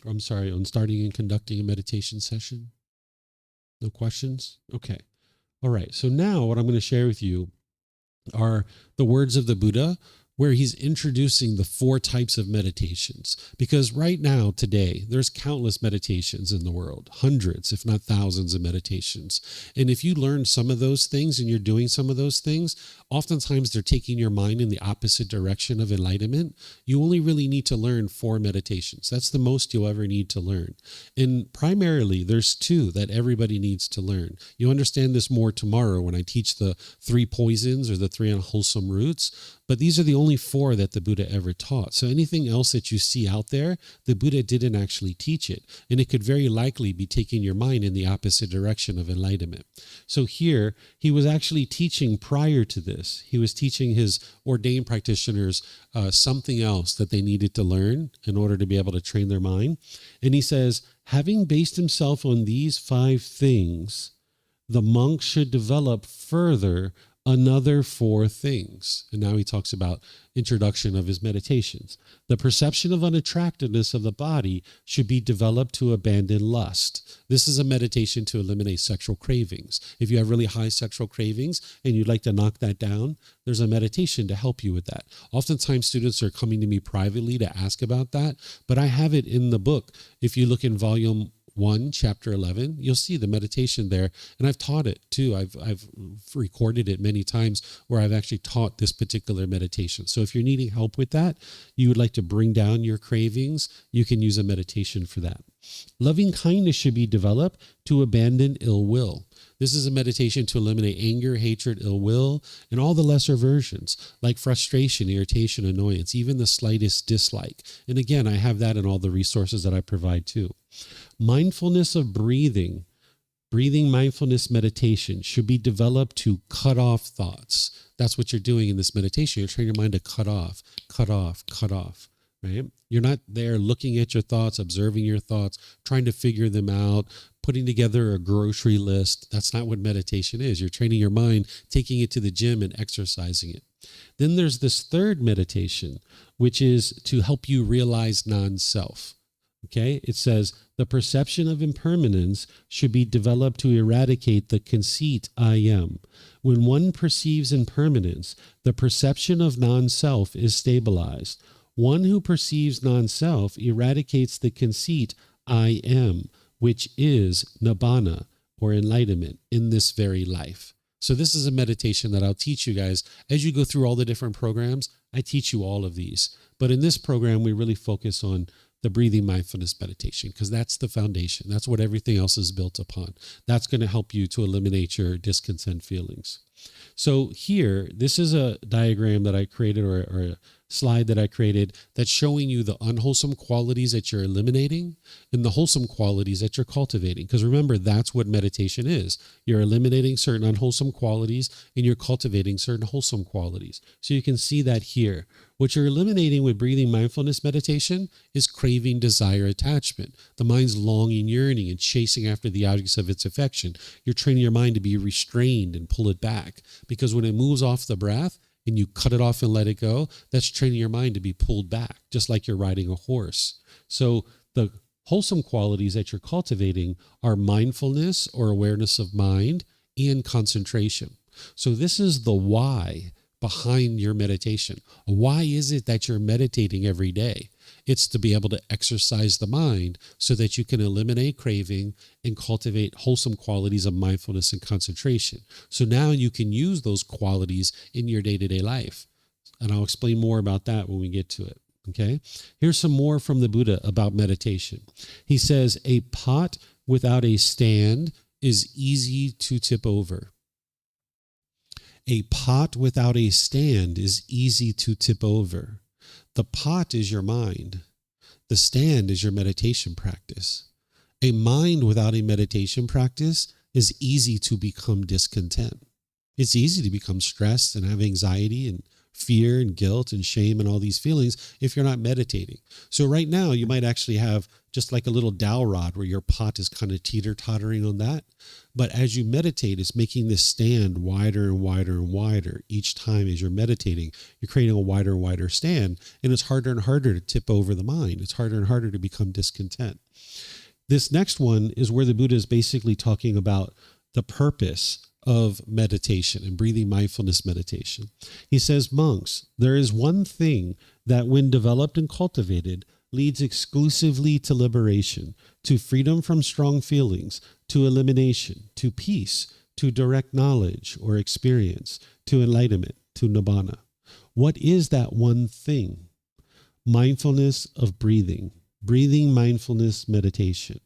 I'm sorry, on starting and conducting a meditation session? No questions? Okay. All right. So now what I'm going to share with you are the words of the Buddha, where he's introducing the 4 types of meditations. Because right now, today, there's countless meditations in the world, hundreds, if not thousands of meditations. And if you learn some of those things and you're doing some of those things, oftentimes they're taking your mind in the opposite direction of enlightenment. You only really need to learn 4 meditations. That's the most you'll ever need to learn. And primarily, there's 2 that everybody needs to learn. You'll understand this more tomorrow when I teach the 3 poisons or the 3 unwholesome roots. But these are the only 4 that the Buddha ever taught. So anything else that you see out there, the Buddha didn't actually teach it. And it could very likely be taking your mind in the opposite direction of enlightenment. So here, he was actually teaching prior to this. He was teaching his ordained practitioners something else that they needed to learn in order to be able to train their mind. And he says, having based himself on these 5 things, the monk should develop further another 4 things. And now he talks about introduction of his meditations. The perception of unattractiveness of the body should be developed to abandon lust. This is a meditation to eliminate sexual cravings. If you have really high sexual cravings and you'd like to knock that down, there's a meditation to help you with that. Oftentimes students are coming to me privately to ask about that, but I have it in the book. If you look in volume 1, chapter 11, you'll see the meditation there. And I've taught it too. I've recorded it many times where I've actually taught this particular meditation. So if you're needing help with that, you would like to bring down your cravings, you can use a meditation for that. Loving kindness should be developed to abandon ill will. This is a meditation to eliminate anger, hatred, ill will, and all the lesser versions like frustration, irritation, annoyance, even the slightest dislike. And again, I have that in all the resources that I provide too. Mindfulness of breathing mindfulness meditation should be developed to cut off thoughts. That's what you're doing in this meditation. You're training your mind to cut off, right? You're not there looking at your thoughts, observing your thoughts, trying to figure them out, putting together a grocery list. That's not what meditation is. You're training your mind, taking it to the gym and exercising it. Then there's this 3rd meditation, which is to help you realize non-self. Okay, it says the perception of impermanence should be developed to eradicate the conceit I am. When one perceives impermanence, the perception of non-self is stabilized. One who perceives non-self eradicates the conceit I am, which is nibbana or enlightenment in this very life. So this is a meditation that I'll teach you guys as you go through all the different programs. I teach you all of these, but in this program, we really focus on the breathing mindfulness meditation, because that's the foundation. That's what everything else is built upon. That's going to help you to eliminate your discontent feelings. So here, this is a diagram that I created or a slide that I created that's showing you the unwholesome qualities that you're eliminating and the wholesome qualities that you're cultivating. Because remember, that's what meditation is. You're eliminating certain unwholesome qualities and you're cultivating certain wholesome qualities. So you can see that here. What you're eliminating with breathing mindfulness meditation is craving, desire, attachment. The mind's longing, yearning, and chasing after the objects of its affection. You're training your mind to be restrained and pull it back. Because when it moves off the breath and you cut it off and let it go, that's training your mind to be pulled back, just like you're riding a horse. So the wholesome qualities that you're cultivating are mindfulness or awareness of mind and concentration. So this is the why behind your meditation. Why is it that you're meditating every day? It's to be able to exercise the mind so that you can eliminate craving and cultivate wholesome qualities of mindfulness and concentration. So now you can use those qualities in your day-to-day life. And I'll explain more about that when we get to it. Okay? Here's some more from the Buddha about meditation. He says, a pot without a stand is easy to tip over. A pot without a stand is easy to tip over. The pot is your mind. The stand is your meditation practice. A mind without a meditation practice is easy to become discontent. It's easy to become stressed and have anxiety and fear and guilt and shame and all these feelings if you're not meditating. So right now you might actually have just like a little dowel rod where your pot is kind of teeter-tottering on that. But as you meditate, it's making this stand wider and wider and wider. Each time as you're meditating, you're creating a wider and wider stand, and it's harder and harder to tip over the mind. It's harder and harder to become discontent. This next one is where the Buddha is basically talking about the purpose of meditation and breathing mindfulness meditation. He says, monks, there is one thing that when developed and cultivated leads exclusively to liberation, to freedom from strong feelings, to elimination, to peace, to direct knowledge or experience, to enlightenment, to nibbana. What is that one thing? Mindfulness of breathing, breathing mindfulness meditation.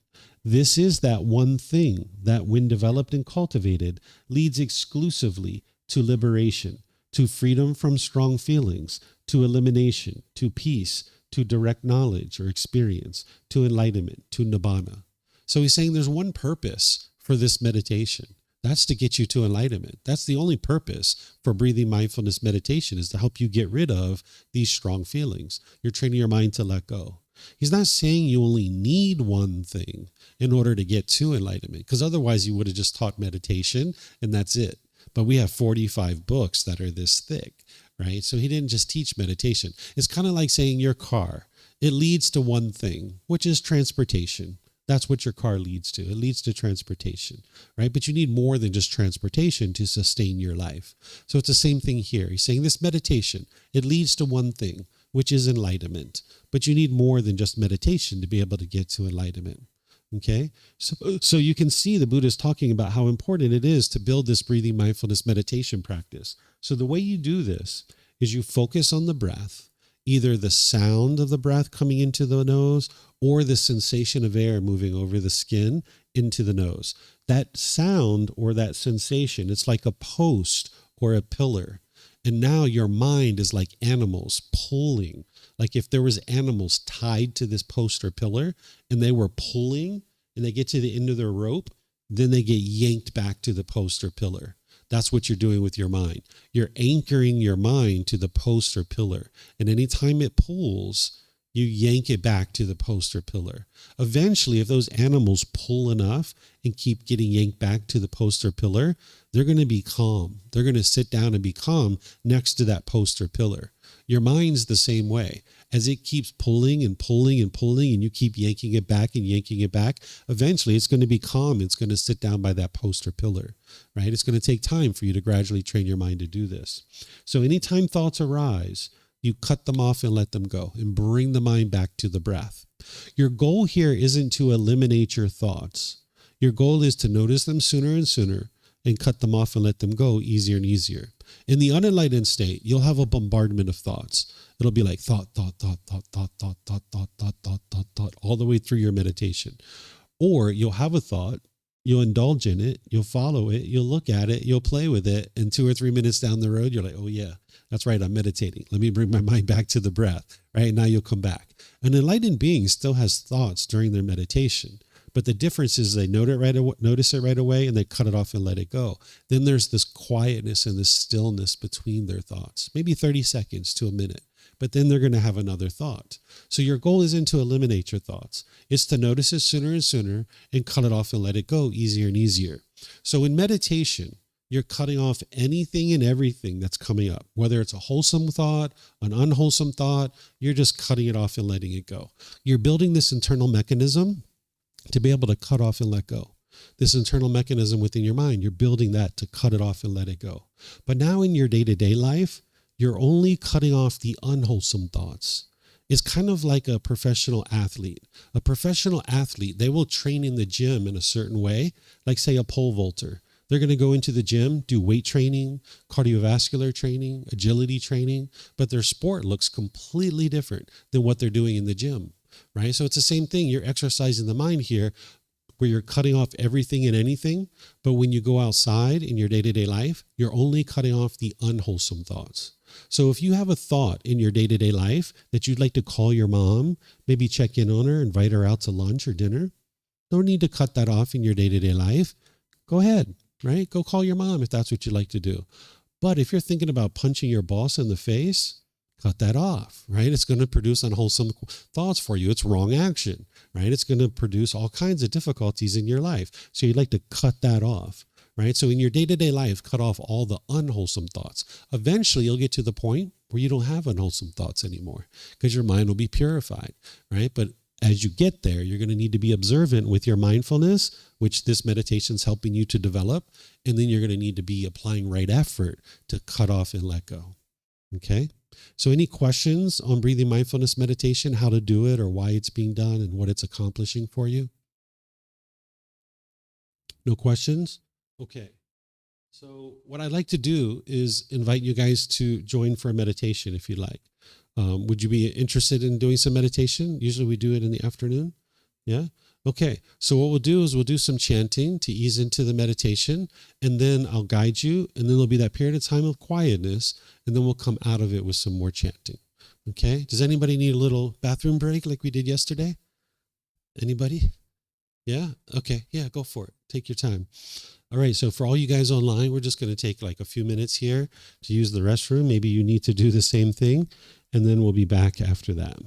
This is that one thing that, when developed and cultivated, leads exclusively to liberation, to freedom from strong feelings, to elimination, to peace, to direct knowledge or experience, to enlightenment, to nibbana. So he's saying there's one purpose for this meditation. That's to get you to enlightenment. That's the only purpose for breathing mindfulness meditation, is to help you get rid of these strong feelings. You're training your mind to let go. He's not saying you only need one thing in order to get to enlightenment, because otherwise you would have just taught meditation and that's it. But we have 45 books that are this thick, right? So he didn't just teach meditation. It's kind of like saying your car, it leads to one thing, which is transportation. That's what your car leads to. It leads to transportation, right? But you need more than just transportation to sustain your life. So it's the same thing here. He's saying this meditation, it leads to one thing, which is enlightenment. But you need more than just meditation to be able to get to enlightenment. Okay? So you can see the Buddha is talking about how important it is to build this breathing mindfulness meditation practice. So the way you do this is you focus on the breath, either the sound of the breath coming into the nose or the sensation of air moving over the skin into the nose. That sound or that sensation, it's like a post or a pillar. And now your mind is like animals pulling. Like if there was animals tied to this post or pillar and they were pulling and they get to the end of their rope, then they get yanked back to the post or pillar. That's what you're doing with your mind. You're anchoring your mind to the post or pillar. And anytime it pulls, you yank it back to the post or pillar. Eventually, if those animals pull enough and keep getting yanked back to the post or pillar, they're going to be calm. They're going to sit down and be calm next to that post or pillar. Your mind's the same way. As it keeps pulling and pulling and pulling, and you keep yanking it back and yanking it back, eventually it's going to be calm. It's going to sit down by that post or pillar, right? It's going to take time for you to gradually train your mind to do this. So anytime thoughts arise, you cut them off and let them go and bring the mind back to the breath. Your goal here isn't to eliminate your thoughts. Your goal is to notice them sooner and sooner and cut them off and let them go easier and easier. In the unenlightened state, you'll have a bombardment of thoughts. It'll be like thought, all the way through your meditation. Or you'll have a thought, you'll indulge in it, you'll follow it, you'll look at it, you'll play with it, and 2 or 3 minutes down the road, you're like, oh yeah, that's right, I'm meditating. Let me bring my mind back to the breath, right? Now you'll come back. An enlightened being still has thoughts during their meditation. But the difference is they notice it right away and they cut it off and let it go. Then there's this quietness and this stillness between their thoughts, maybe 30 seconds to a minute. But then they're going to have another thought. So your goal isn't to eliminate your thoughts. It's to notice it sooner and sooner and cut it off and let it go easier and easier. So in meditation, you're cutting off anything and everything that's coming up, whether it's a wholesome thought, an unwholesome thought, you're just cutting it off and letting it go. You're building this internal mechanism to be able to cut off and let go. This internal mechanism within your mind, you're building that to cut it off and let it go. But now in your day-to-day life, you're only cutting off the unwholesome thoughts. It's kind of like a professional athlete. A professional athlete, they will train in the gym in a certain way, like say a pole vaulter. They're going to go into the gym, do weight training, cardiovascular training, agility training, but their sport looks completely different than what they're doing in the gym, right? So it's the same thing. You're exercising the mind here where you're cutting off everything and anything, but when you go outside in your day-to-day life, you're only cutting off the unwholesome thoughts. So if you have a thought in your day-to-day life that you'd like to call your mom, maybe check in on her, invite her out to lunch or dinner, no need to cut that off in your day-to-day life. Go ahead, right? Go call your mom if that's what you'd like to do. But if you're thinking about punching your boss in the face, cut that off, right? It's going to produce unwholesome thoughts for you. It's wrong action, right? It's going to produce all kinds of difficulties in your life. So you'd like to cut that off, right? So in your day-to-day life, cut off all the unwholesome thoughts. Eventually, you'll get to the point where you don't have unwholesome thoughts anymore because your mind will be purified, right? But as you get there, you're going to need to be observant with your mindfulness, which this meditation is helping you to develop. And then you're going to need to be applying right effort to cut off and let go. Okay. So any questions on breathing mindfulness meditation, how to do it or why it's being done and what it's accomplishing for you? No questions? Okay. So what I'd like to do is invite you guys to join for a meditation if you'd like. Would you be interested in doing some meditation? Usually we do it in the afternoon. Yeah? Okay. So what we'll do is we'll do some chanting to ease into the meditation, and then I'll guide you, and then there'll be that period of time of quietness, and then we'll come out of it with some more chanting. Okay? Does anybody need a little bathroom break like we did yesterday? Anybody? Yeah? Okay. Yeah, go for it. Take your time. All right. So for all you guys online, we're just going to take like a few minutes here to use the restroom. Maybe you need to do the same thing, and then we'll be back after that.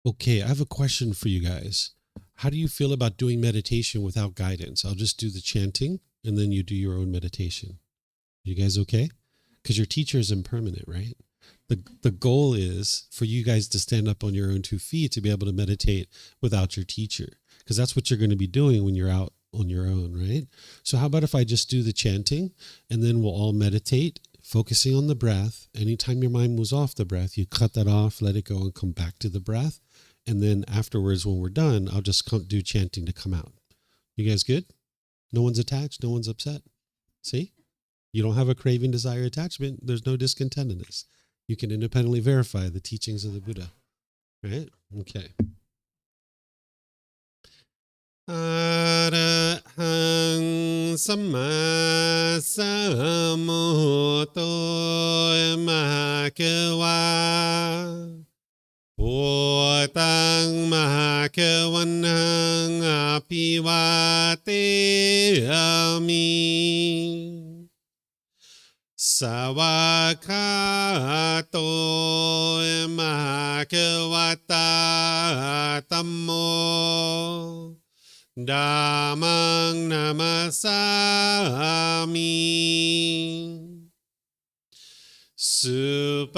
Okay, I have a question for you guys. How do you feel about doing meditation without guidance? I'll just do the chanting and then you do your own meditation. You guys okay? Because your teacher is impermanent, right? The goal is for you guys to stand up on your own 2 feet to be able to meditate without your teacher, because that's what you're going to be doing when you're out on your own, right? So how about if I just do the chanting and then we'll all meditate, focusing on the breath. Anytime your mind moves off the breath, you cut that off, let it go, and come back to the breath. And then afterwards, when we're done, I'll just do chanting to come out. You guys good? No one's attached? No one's upset? See? You don't have a craving, desire, attachment. There's no discontentedness. You can independently verify the teachings of the Buddha. Right? Okay. Arahang Samma Sambuddho Mahakawa Bhutang Mahakavanang Apivateyami Savakato Mahakavata Tammo Dhammang namasami. Supatipano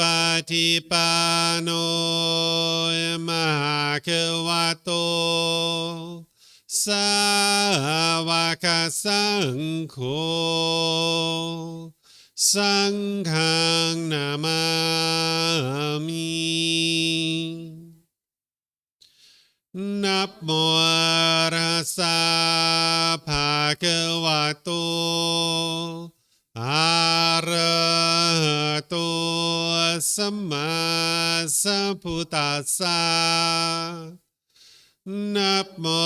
bhagavato Savaka Sangho Sanghang namami. Namo rasa bhagavato arahato sama sambuddhassa. Namo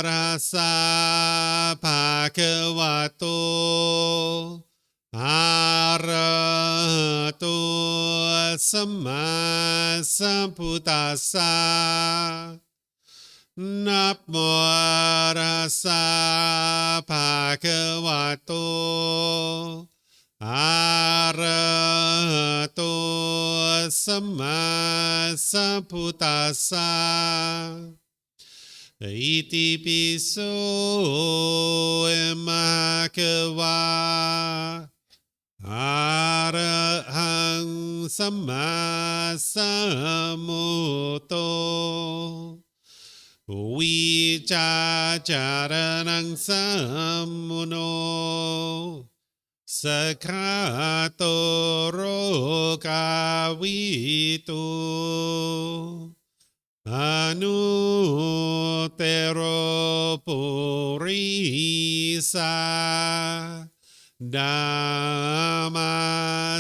rasa bhagavato arahato sama sambuddhassa. Namo rasa bhagavato arahato sama sambuddhassa. Iti piso bhagava arahang sama sambuddho. Vicacaranang sammuno Sakato rokavitu Anutero purisa Dhamma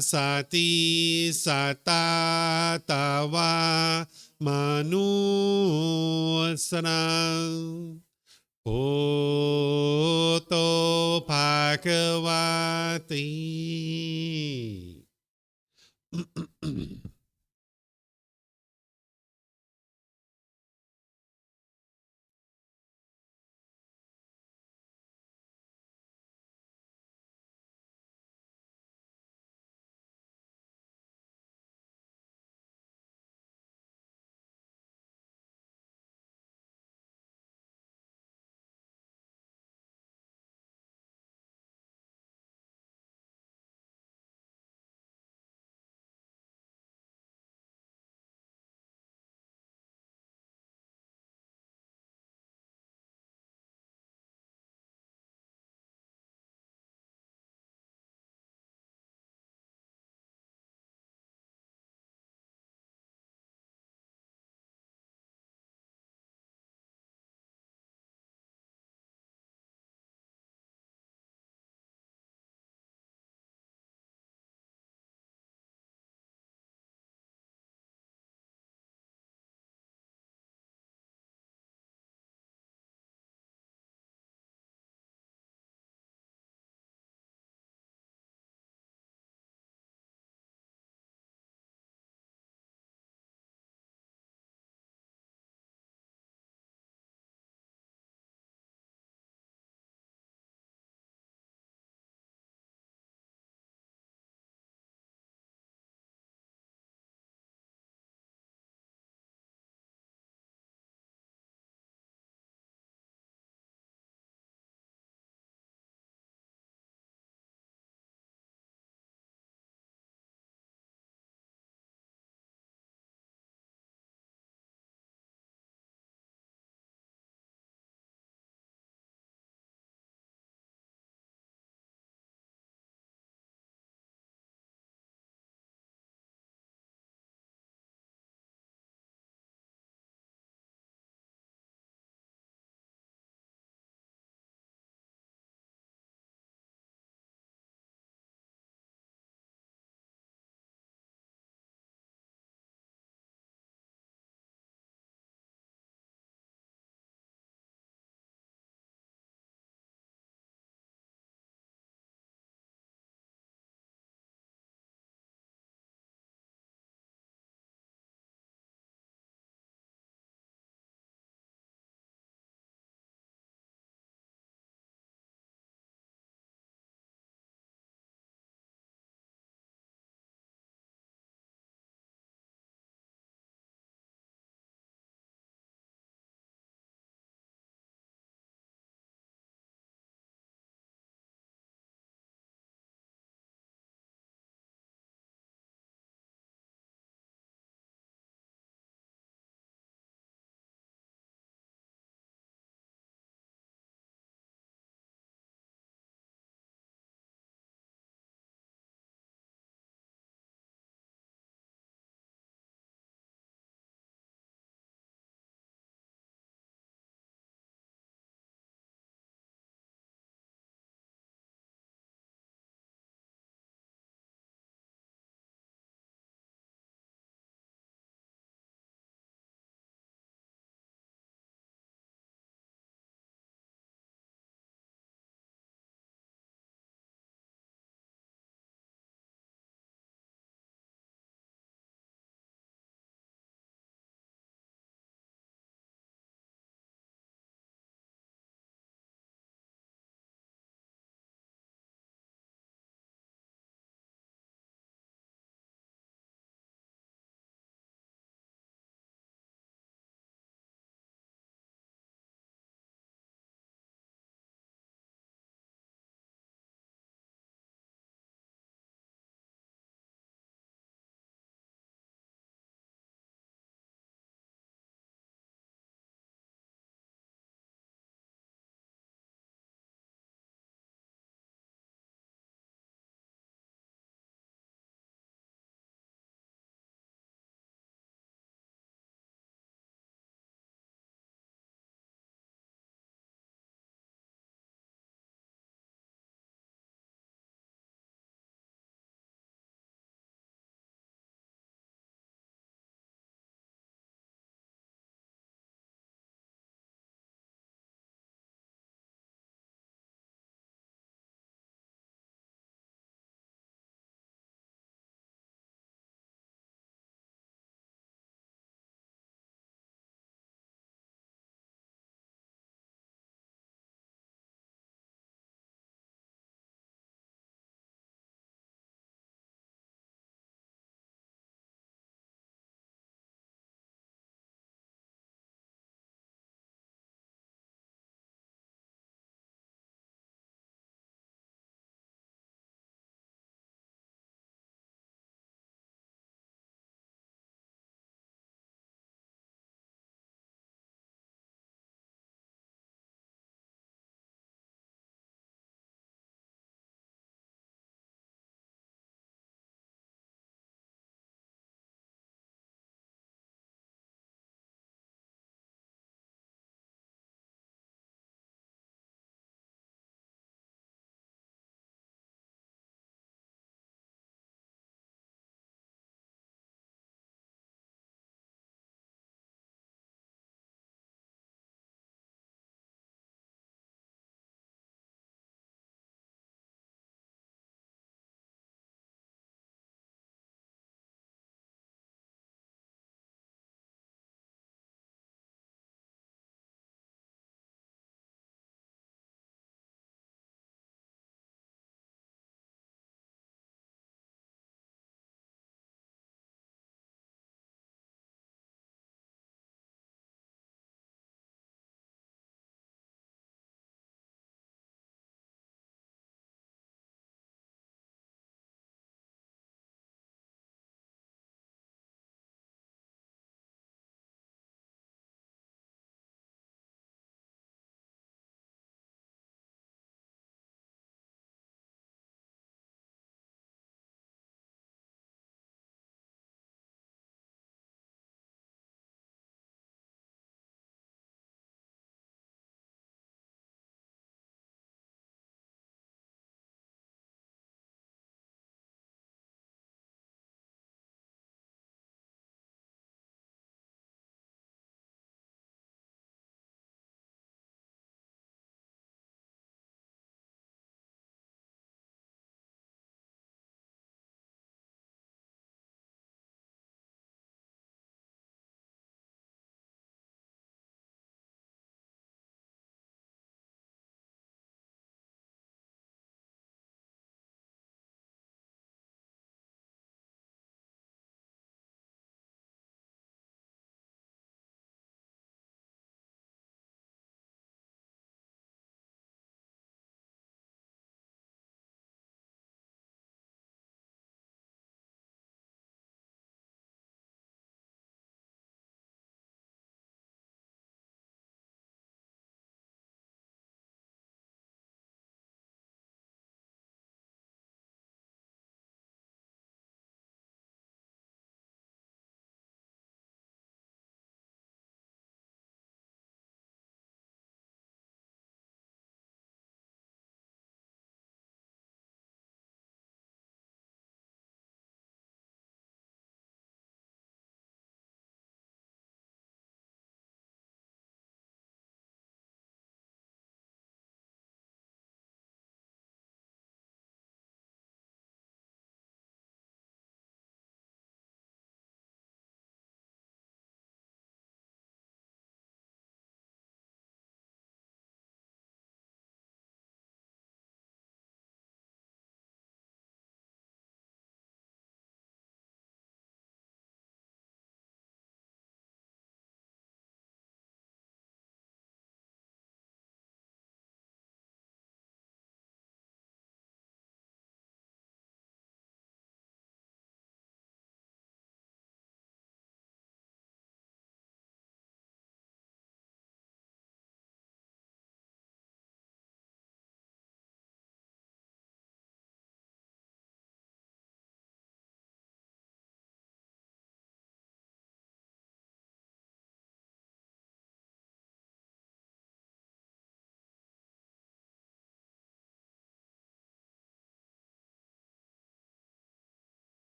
sati satatawa manusana Poto Bhagavati.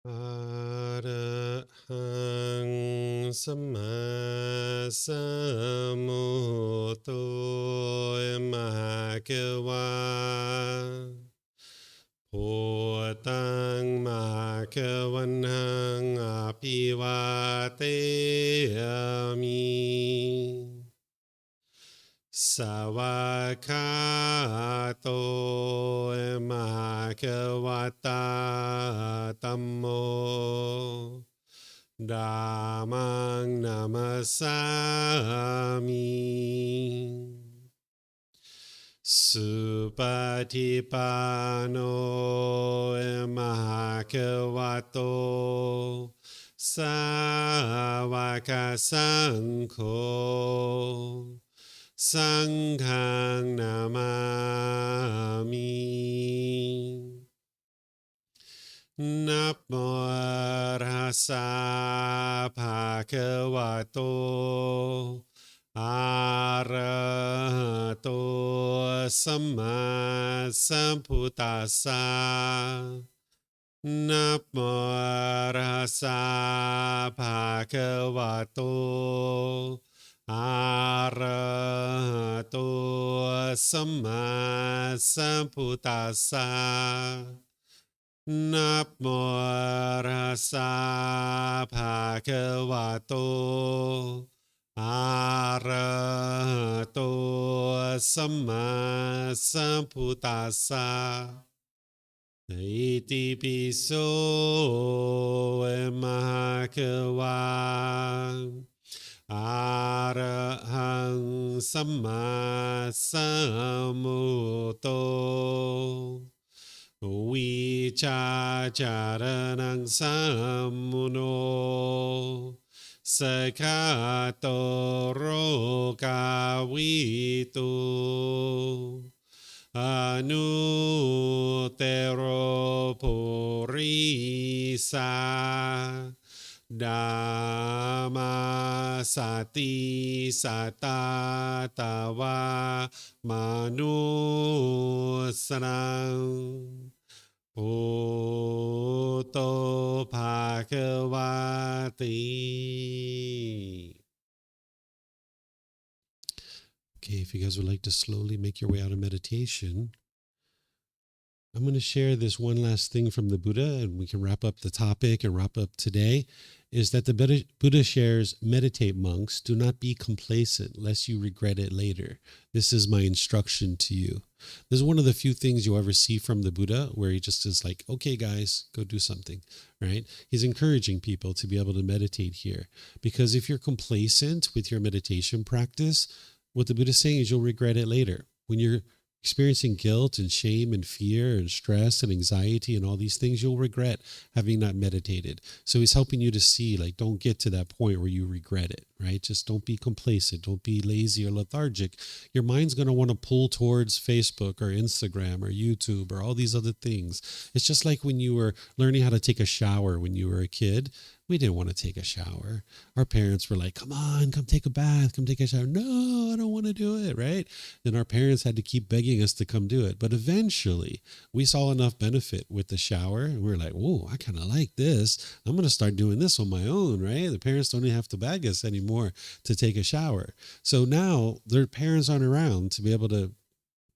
Arahang Sama Sambuddho Mahakawa Potang Mahakavanhang Apivateyami Savakato Mahakavata Tammo Dhammang Namasami Supatipano Mahakavato Savaka Sangho Sanghang Namami Namo Rasa Bhagavato Arahato Sama Sambuddhassa Namo Rasa Bhagavato Arahato Sama Sambuddhassa Namo Rasa Bhagavato Arahato Sama Sambuddhassa Iti piso Mahakawa Arahang Sama Sambuddho Vicacaranang Sammuno Sakato Rokavitu Anutero Purisa Dhamma Sati Satatawa Manusarang Bhutto Bhagavati. Okay, if you guys would like to slowly make your way out of meditation, I'm going to share this one last thing from the Buddha, and we can wrap up the topic and wrap up today, is that the Buddha shares, meditate, monks, do not be complacent, lest you regret it later. This is my instruction to you. This is one of the few things you'll ever see from the Buddha where he just is like, okay, guys, go do something, right? He's encouraging people to be able to meditate here, because if you're complacent with your meditation practice, what the Buddha is saying is you'll regret it later. When you're experiencing guilt and shame and fear and stress and anxiety and all these things, you'll regret having not meditated. So he's helping you to see, like, don't get to that point where you regret it, right? Just don't be complacent. Don't be lazy or lethargic. Your mind's going to want to pull towards Facebook or Instagram or YouTube or all these other things. It's just like when you were learning how to take a shower when you were a kid. We didn't want to take a shower. Our parents were like, come on, come take a bath, come take a shower. No, I don't want to do it, right? Then our parents had to keep begging us to come do it. But eventually, we saw enough benefit with the shower, and we were like, whoa, I kind of like this. I'm going to start doing this on my own, right? The parents don't even have to beg us anymore to take a shower. So now their parents aren't around to be able to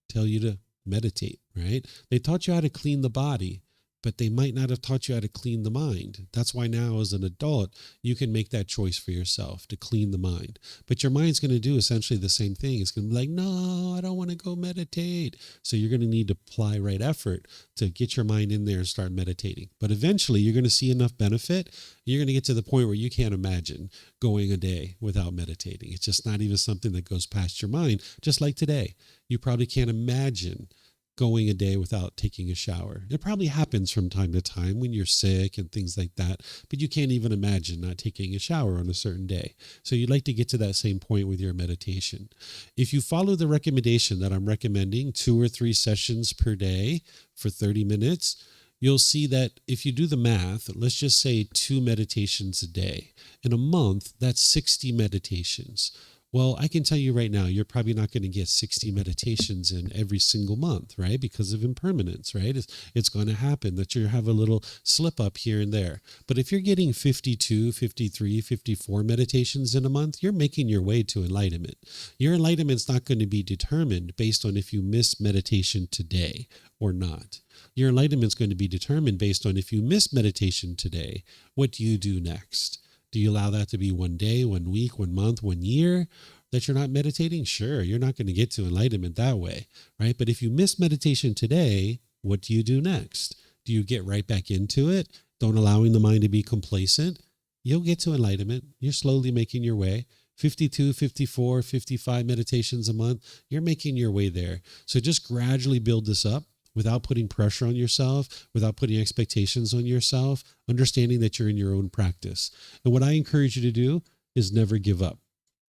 tell you to meditate, right? They taught you how to clean the body, but they might not have taught you how to clean the mind. That's why now as an adult, you can make that choice for yourself to clean the mind. But your mind's going to do essentially the same thing. It's going to be like, no, I don't want to go meditate. So you're going to need to apply right effort to get your mind in there and start meditating. But eventually you're going to see enough benefit. You're going to get to the point where you can't imagine going a day without meditating. It's just not even something that goes past your mind. Just like today, you probably can't imagine going a day without taking a shower. It probably happens from time to time when you're sick and things like that, but you can't even imagine not taking a shower on a certain day. So you'd like to get to that same point with your meditation. If you follow the recommendation that I'm recommending, 2 or 3 sessions per day for 30 minutes, you'll see that if you do the math, let's just say 2 meditations a day. In a month, that's 60 meditations. Well, I can tell you right now, you're probably not going to get 60 meditations in every single month, right? Because of impermanence, right? It's going to happen that you have a little slip up here and there. But if you're getting 52, 53, 54 meditations in a month, you're making your way to enlightenment. Your enlightenment's not going to be determined based on if you miss meditation today or not. Your enlightenment's going to be determined based on if you miss meditation today, what do you do next? Do you allow that to be 1 day, 1 week, 1 month, 1 year that you're not meditating? Sure, you're not going to get to enlightenment that way, right? But if you miss meditation today, what do you do next? Do you get right back into it? Don't allowing the mind to be complacent? You'll get to enlightenment. You're slowly making your way. 52, 54, 55 meditations a month, you're making your way there. So just gradually build this up, without putting pressure on yourself, without putting expectations on yourself, understanding that you're in your own practice. And what I encourage you to do is never give up.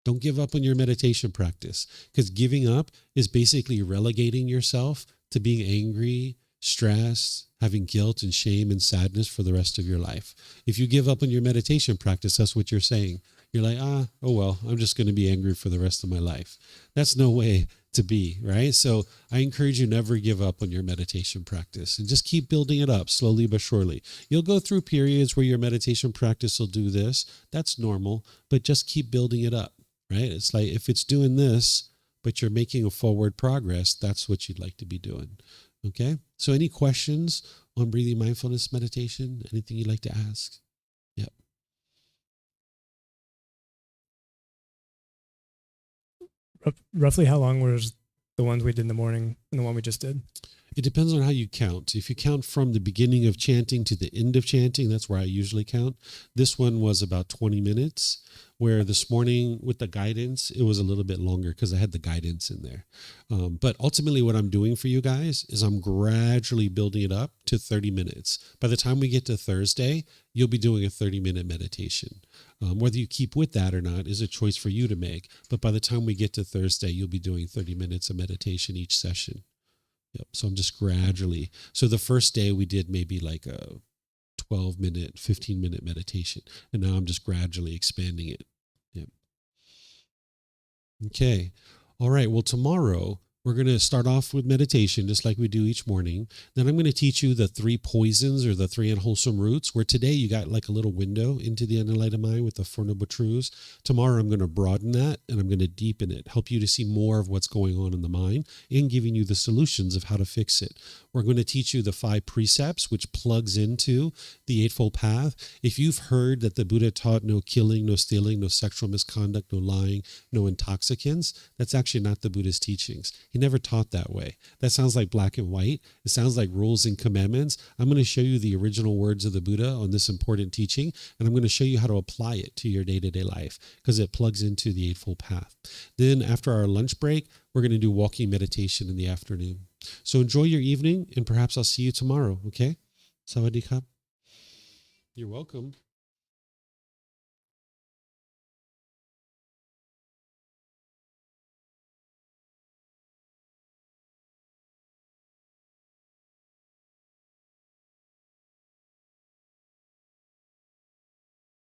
Don't give up on your meditation practice, because giving up is basically relegating yourself to being angry, stressed, having guilt and shame and sadness for the rest of your life. If you give up on your meditation practice, that's what you're saying. You're like, oh well, I'm just going to be angry for the rest of my life. That's no way to be, right? So I encourage you never give up on your meditation practice and just keep building it up slowly but surely. You'll go through periods where your meditation practice will do this. That's normal, but just keep building it up, right? It's like if it's doing this, but you're making a forward progress, that's what you'd like to be doing. Okay? So any questions on breathing mindfulness meditation? Anything you'd like to ask? Yep. Roughly how long was the ones we did in the morning and the one we just did? It depends on how you count. If you count from the beginning of chanting to the end of chanting, that's where I usually count. This one was about 20 minutes, where this morning with the guidance, it was a little bit longer because I had the guidance in there. But ultimately what I'm doing for you guys is I'm gradually building it up to 30 minutes. By the time we get to Thursday, you'll be doing a 30-minute meditation. Whether you keep with that or not is a choice for you to make. But by the time we get to Thursday, you'll be doing 30 minutes of meditation each session. Yep. So I'm just gradually. So the first day we did maybe like a 12-minute, 15-minute meditation. And now I'm just gradually expanding it. Yep. Okay. All right. Well, tomorrow we're going to start off with meditation, just like we do each morning. Then I'm going to teach you the 3 poisons or the 3 unwholesome roots, where today you got like a little window into the unenlightened mind with the Four Noble Truths. Tomorrow I'm going to broaden that and I'm going to deepen it, help you to see more of what's going on in the mind and giving you the solutions of how to fix it. We're going to teach you the 5 precepts, which plugs into the Eightfold Path. If you've heard that the Buddha taught no killing, no stealing, no sexual misconduct, no lying, no intoxicants, that's actually not the Buddha's teachings. He never taught that way. That sounds like black and white. It sounds like rules and commandments. I'm going to show you the original words of the Buddha on this important teaching, and I'm going to show you how to apply it to your day-to-day life because it plugs into the Eightfold Path. Then after our lunch break, we're going to do walking meditation in the afternoon. So enjoy your evening, and perhaps I'll see you tomorrow, okay? Sawadee krap. You're welcome.